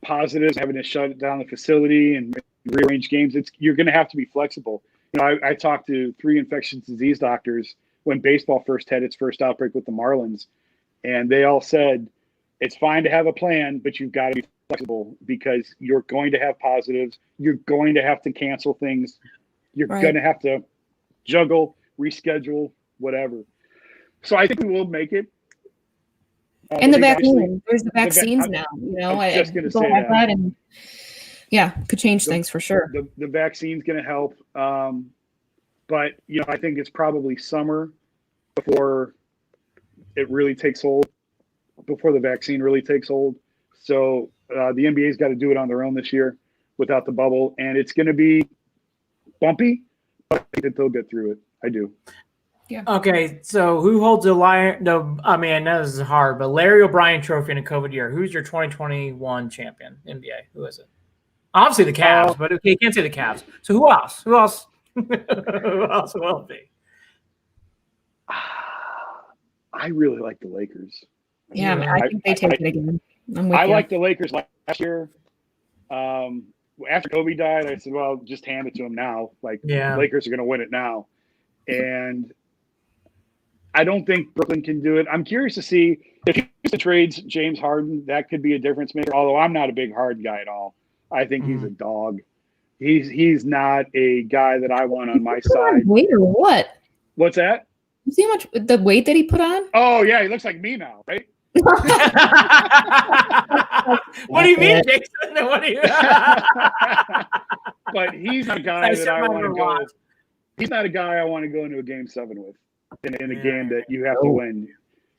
positives, having to shut down the facility and rearrange games, you're going to have to be flexible. I talked to 3 infectious disease doctors when baseball first had its first outbreak with the Marlins, and they all said it's fine to have a plan, but you've got to be flexible because you're going to have positives. You're going to have to cancel things. You're going to have to juggle, reschedule, whatever. So I think we will make it. And the vaccine. There's the vaccines now. I was just going to say that. And could change things for sure. The vaccine's going to help. But, I think it's probably summer before it really takes hold, before the vaccine really takes hold. So the NBA's got to do it on their own this year without the bubble. And it's going to be bumpy, but I think that they'll get through it. I do. Yeah. Okay, so who holds the Lion? No, I mean, I know this is hard, but Larry O'Brien Trophy in a COVID year. Who's your 2021 champion NBA? Who is it? Obviously the Cavs, but okay, you can't say the Cavs. So who else? Who else will it be? I really like the Lakers. Yeah, I think they take it again. I like the Lakers last year. After Kobe died, I said, well, just hand it to him now. Lakers are going to win it now. And I don't think Brooklyn can do it. I'm curious to see if Houston trades James Harden, that could be a difference maker. Although I'm not a big Harden guy at all. I think he's a dog. He's not a guy that I want on my side. Weight or what? What's that? You see how much the weight that he put on? Oh yeah, he looks like me now, right? What do you mean, Jason? What do you? But he's not a guy that I want to go. He's not a guy I want to go into a game 7 with in a game that you have to win.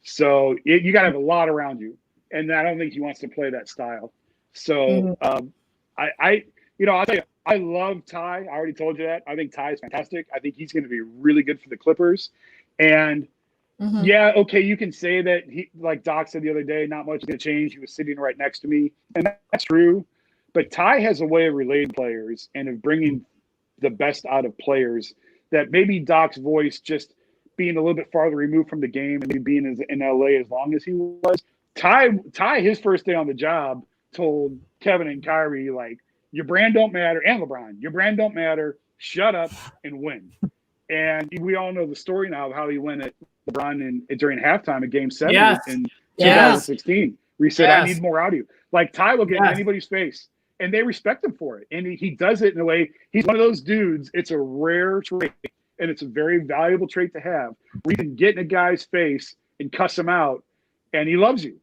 So you got to have a lot around you, and I don't think he wants to play that style. So I'll tell you, I love Ty. I already told you that. I think Ty is fantastic. I think he's going to be really good for the Clippers. And yeah, okay, you can say that he, like Doc said the other day, not much is going to change. He was sitting right next to me, and that's true. But Ty has a way of relating players and of bringing the best out of players that maybe Doc's voice, just being a little bit farther removed from the game and being in LA as long as he was. Ty, his first day on the job, told Kevin and Kyrie, like, your brand don't matter, and LeBron, your brand don't matter. Shut up and win. And we all know the story now of how he went at LeBron during halftime at Game 7 in 2016. Where he said, I need more out of you. Like, Ty will get in anybody's face, and they respect him for it. And he does it in a way. He's one of those dudes. It's a rare trait, and it's a very valuable trait to have. Where you can get in a guy's face and cuss him out, and he loves you.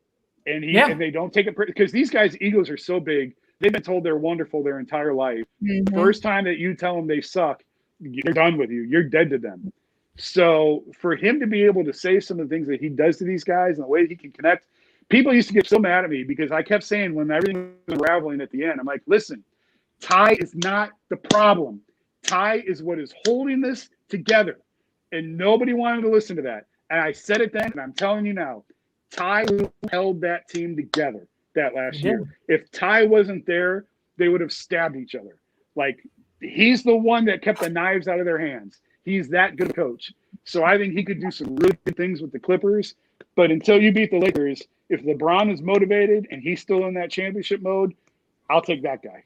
And and they don't take it because these guys' egos are so big. They've been told they're wonderful their entire life. First time that you tell them they suck, they're done with you. You're dead to them. So for him to be able to say some of the things that he does to these guys and the way he can connect, people used to get so mad at me because I kept saying when everything was unraveling at the end, I'm like, listen, Ty is not the problem. Ty is what is holding this together. And nobody wanted to listen to that. And I said it then, and I'm telling you now, Ty held that team together that last year. If Ty wasn't there, they would have stabbed each other. Like, he's the one that kept the knives out of their hands. He's that good a coach. So I think he could do some really good things with the Clippers. But until you beat the Lakers, if LeBron is motivated and he's still in that championship mode, I'll take that guy.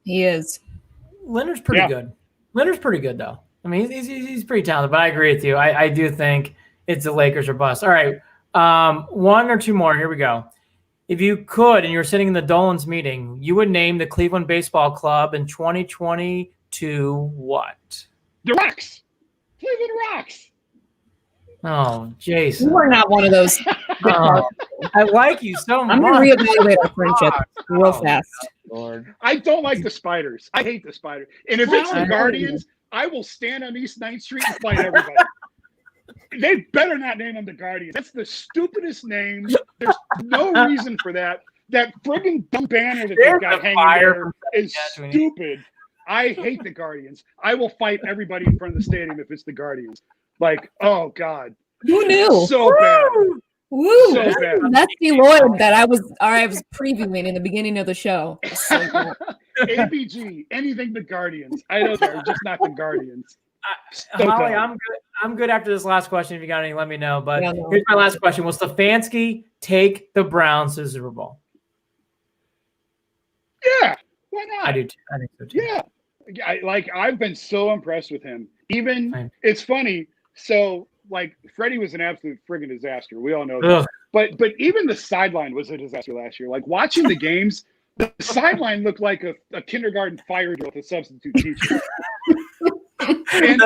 He is. Leonard's pretty good. Leonard's pretty good, though. I mean, he's pretty talented, but I agree with you. I do think it's the Lakers or bust. All right. One or two more. Here we go. If you could, and you're sitting in the Dolan's meeting, you would name the Cleveland Baseball Club in 2022 what? The Rocks. Cleveland Rocks. Oh, Jason. You are not one of those. I like you so much. I'm going to reevaluate our friendship real fast. Lord. I don't like the Spiders. I hate the Spiders. And if it's the Guardians, I will stand on East 9th Street and fight everybody. They better not name them the Guardians. That's the stupidest name. There's no reason for that. That friggin' dumb banner that they've got hanging there is stupid. I hate the Guardians. I will fight everybody in front of the stadium if it's the Guardians. Like, oh God. Who knew? So bad. Woo! So bad. That's the Lloyd that I was previewing in the beginning of the show. So ABG, anything but Guardians. I don't care, just not the Guardians. Holly, I'm good after this last question. If you got any, let me know. But here's my last question. Will Stefanski take the Browns to the Super Bowl? Yeah, why not? I do too. I think so too. Yeah. I've been so impressed with him. It's funny. So, like, Freddie was an absolute friggin' disaster. We all know that. But even the sideline was a disaster last year. Like, watching the games, the sideline looked like a kindergarten fire drill with a substitute teacher.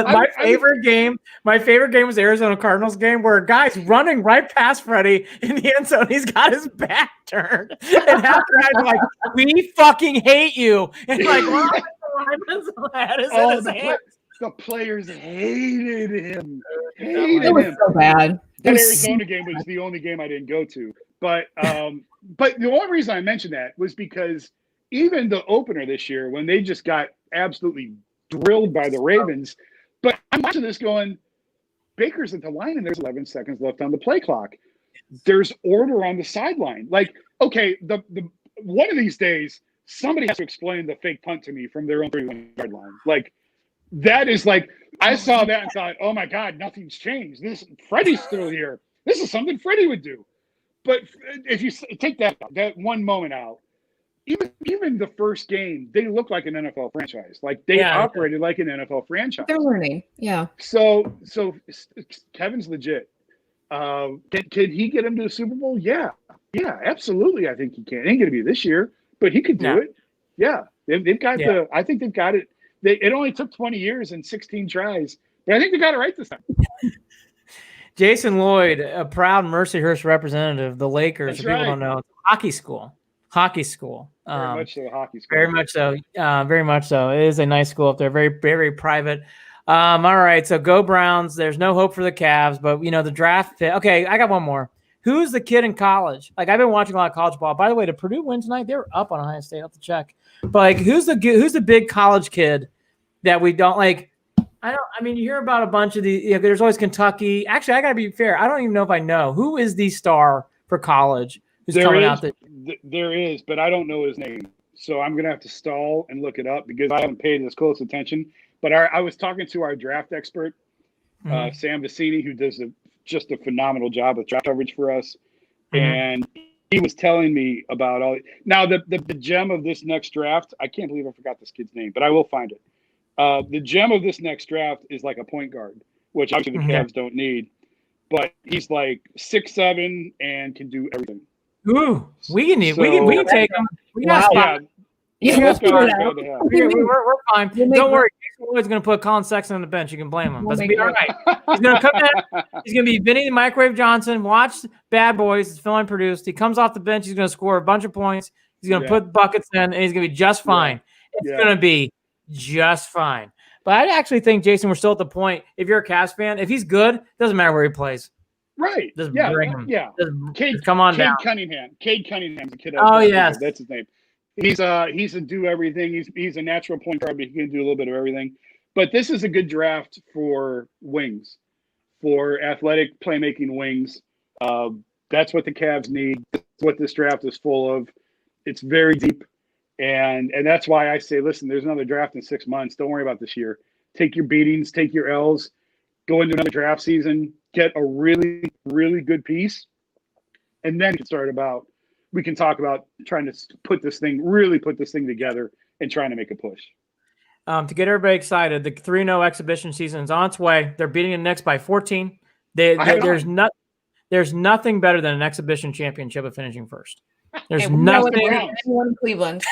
My favorite game was the Arizona Cardinals game where a guy's running right past Freddie in the end zone. He's got his back turned. And half the guys are like, we fucking hate you. And like, the players hated him. It was so bad. That Arizona game was the only game I didn't go to. But the only reason I mentioned that was because even the opener this year, when they just got absolutely drilled by the Ravens, but I'm watching this going, Baker's at the line and there's 11 seconds left on the play clock. There's order on the sideline. Like, okay, the one of these days, somebody has to explain the fake punt to me from their own 31-yard line. Like, that is like, I saw that and thought, oh my God, nothing's changed. Freddie's still here. This is something Freddie would do. But if you take that one moment out, even the first game, they look like an NFL franchise. Like, they operated like an NFL franchise. They're learning. Yeah. So Kevin's legit. Can he get him to the Super Bowl? Yeah, absolutely. I think he can. It ain't going to be this year, but he could do it. Yeah, they've got I think they've got it. It only took 20 years and 16 tries, but I think they got it right this time. Jason Lloyd, a proud Mercyhurst representative, the Lakers. That's If people don't know, it's a hockey school. Hockey school. Very much so, hockey school. Very much so. Very much so. It is a nice school up there. Very, very private. All right. So go Browns. There's no hope for the Cavs, but the draft pick. Okay, I got one more. Who's the kid in college? Like, I've been watching a lot of college ball. By the way, did Purdue win tonight? They were up on Ohio State. I'll have to check. But like, who's the big college kid that we don't like? I mean, you hear about a bunch of these. There's always Kentucky. Actually, I got to be fair. I don't even know if I know who is the star for college who's coming out. There is, but I don't know his name. So I'm gonna have to stall and look it up because I haven't paid as close attention. But I was talking to our draft expert, Sam Vicini, who does just a phenomenal job with draft coverage for us, and he was telling me about all. Now the gem of this next draft, I can't believe I forgot this kid's name, but I will find it. The gem of this next draft is like a point guard, which obviously the Cavs don't need, but he's like 6'7" and can do everything. Ooh, we can take him. We got spot. Yeah, we're fine. Don't worry. Jason Lloyd's going to put Colin Sexton on the bench. You can blame him. That's be all right. He's going to come in. He's going to be Vinny the Microwave Johnson. Watch Bad Boys. It's film produced. He comes off the bench. He's going to score a bunch of points. He's going to put buckets in, and he's going to be just fine. It's going to be just fine. But I actually think, Jason, we're still at the point. If you're a Cavs fan, if he's good, it doesn't matter where he plays. Right. Just bring him. Yeah. Just come on down. Cade Cunningham's a kid. Oh, yes. That's his name. He's a do everything. He's a natural point guard, but he can do a little bit of everything. But this is a good draft for wings, for athletic playmaking wings. That's what the Cavs need. That's what this draft is full of. It's very deep. And that's why I say, listen, there's another draft in 6 months. Don't worry about this year. Take your beatings, take your L's, go into another draft season, get a really, really good piece, and then we can talk about trying to put this thing together and trying to make a push. To get everybody excited, the 3-0 exhibition season is on its way. They're beating the Knicks by 14. There's nothing better than an exhibition championship of finishing first. There's nothing. Anyone in Cleveland.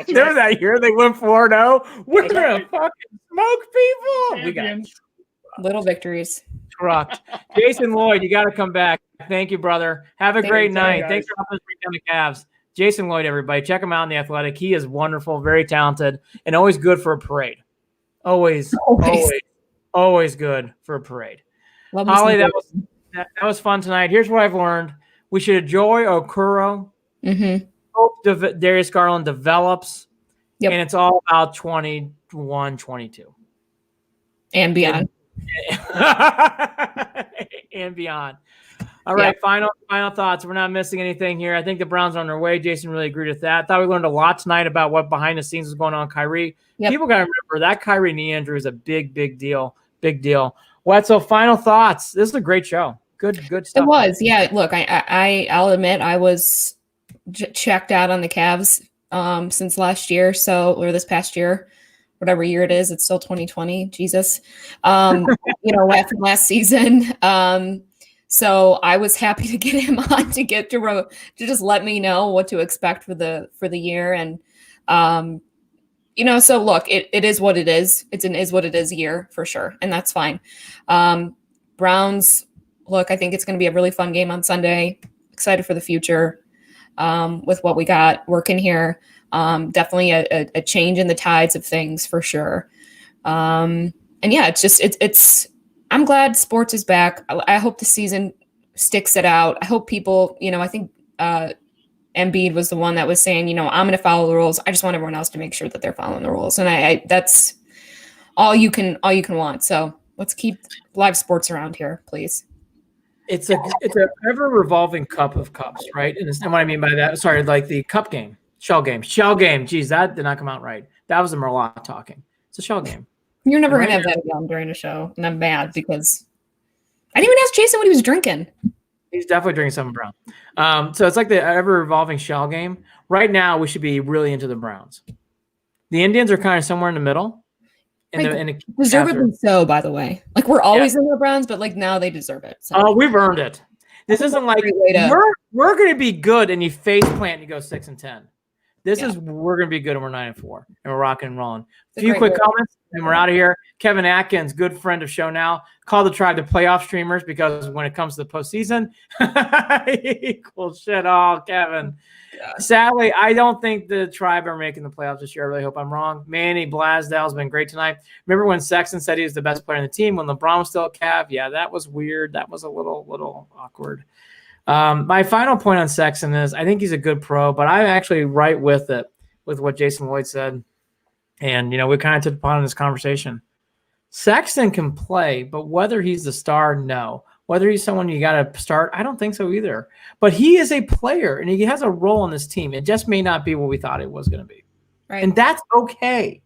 There's that year they went 4-0. We're gonna fucking smoke people. We got little victories. Trucked. Jason Lloyd, you got to come back. Thank you, brother. Have a great night. Thanks for helping us bring down the Cavs. Jason Lloyd, everybody, check him out in The Athletic. He is wonderful, very talented, and always good for a parade. Always good for a parade. Holly, that was fun tonight. Here's what I've learned: we should enjoy Okoro. Hope Darius Garland develops, and it's all about 21, 22. And beyond. And beyond. All right, final thoughts. We're not missing anything here. I think the Browns are on their way. Jason really agreed with that. Thought we learned a lot tonight about what behind the scenes was going on with Kyrie. People got to remember that Kyrie knee injury is a big deal. Big deal. So final thoughts. This is a great show. Good stuff. It was. Yeah, look, I'll admit I was checked out on the Cavs since last year, or this past year. Whatever year it is, it's still 2020. Jesus. After last season. So I was happy to get him on to just let me know what to expect for the year. And, so look, it is what it is. It's an is what it is year for sure. And that's fine. Browns, look, I think it's going to be a really fun game on Sunday. Excited for the future with what we got working here. Definitely a change in the tides of things for sure. And yeah, I'm glad sports is back. I hope the season sticks it out. I hope people, I think Embiid was the one that was saying, I'm going to follow the rules. I just want everyone else to make sure that they're following the rules. And I that's all you can want. So let's keep live sports around here, please. It's a ever revolving cup of cups, right? And what I mean by that, sorry, like the cup game. Shell game. Geez, that did not come out right. That was a Merlot talking. It's a shell game. You're never going to have that again during a show. And I'm mad because I didn't even ask Jason what he was drinking. He's definitely drinking something brown. So it's like the ever-evolving shell game. Right now, we should be really into the Browns. The Indians are kind of somewhere in the middle. Deservedly so, by the way. Like, we're always in the Browns, but, like, now they deserve it. So. Oh, we've earned it. This isn't like we're going to be good and you face plant and you go 6-10. We're going to be good and we're 9-4 and we're rocking and rolling. A few quick comments. And we're out of here. Kevin Atkins, good friend of show now. Call the Tribe the playoff streamers because when it comes to the postseason, equal shit all, Kevin. God. Sadly, I don't think the Tribe are making the playoffs this year. I really hope I'm wrong. Manny Blasdale's been great tonight. Remember when Sexton said he was the best player on the team when LeBron was still a Cav? Yeah, that was weird. That was a little awkward. My final point on Sexton is I think he's a good pro, but I'm actually right with it, with what Jason Lloyd said. And, we kind of touched upon in this conversation. Sexton can play, but whether he's the star, no. Whether he's someone you got to start, I don't think so either. But he is a player, and he has a role on this team. It just may not be what we thought it was going to be. Right. And that's okay.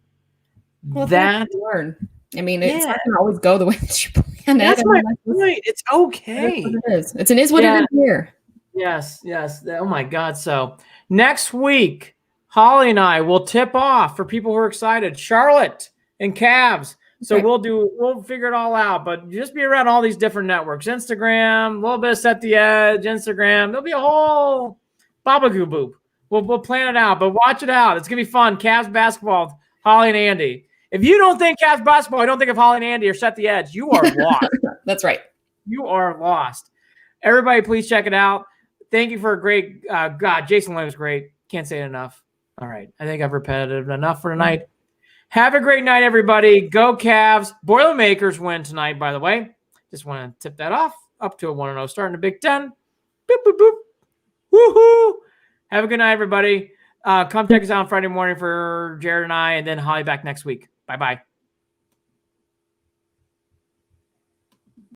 Well, that's learn. I mean, it's not going to always go the way that you planned it. That's my point. It's okay. It is. It is what it is here. Yes. Oh, my God. So next week, Holly and I will tip off for people who are excited. Charlotte and Cavs. So we'll figure it all out. But just be around all these different networks. Instagram, a little bit of Set the Edge, Instagram. There'll be a whole babagoo boop. We'll plan it out. But watch it out. It's going to be fun. Cavs basketball, Holly and Andy. If you don't think Cavs basketball, I don't think of Holly and Andy or Set the Edge. You are lost. That's right. You are lost. Everybody, please check it out. Thank you for a great Jason Lloyd was great. Can't say it enough. All right. I think I've repetitive enough for tonight. Have a great night, everybody. Go Cavs. Boilermakers win tonight, by the way. Just want to tip that off. Up to a 1-0 start in the Big Ten. Boop, boop, boop. Woohoo. Have a good night, everybody. Come check us out on Friday morning for Jared and I, and then Holly back next week. Bye-bye.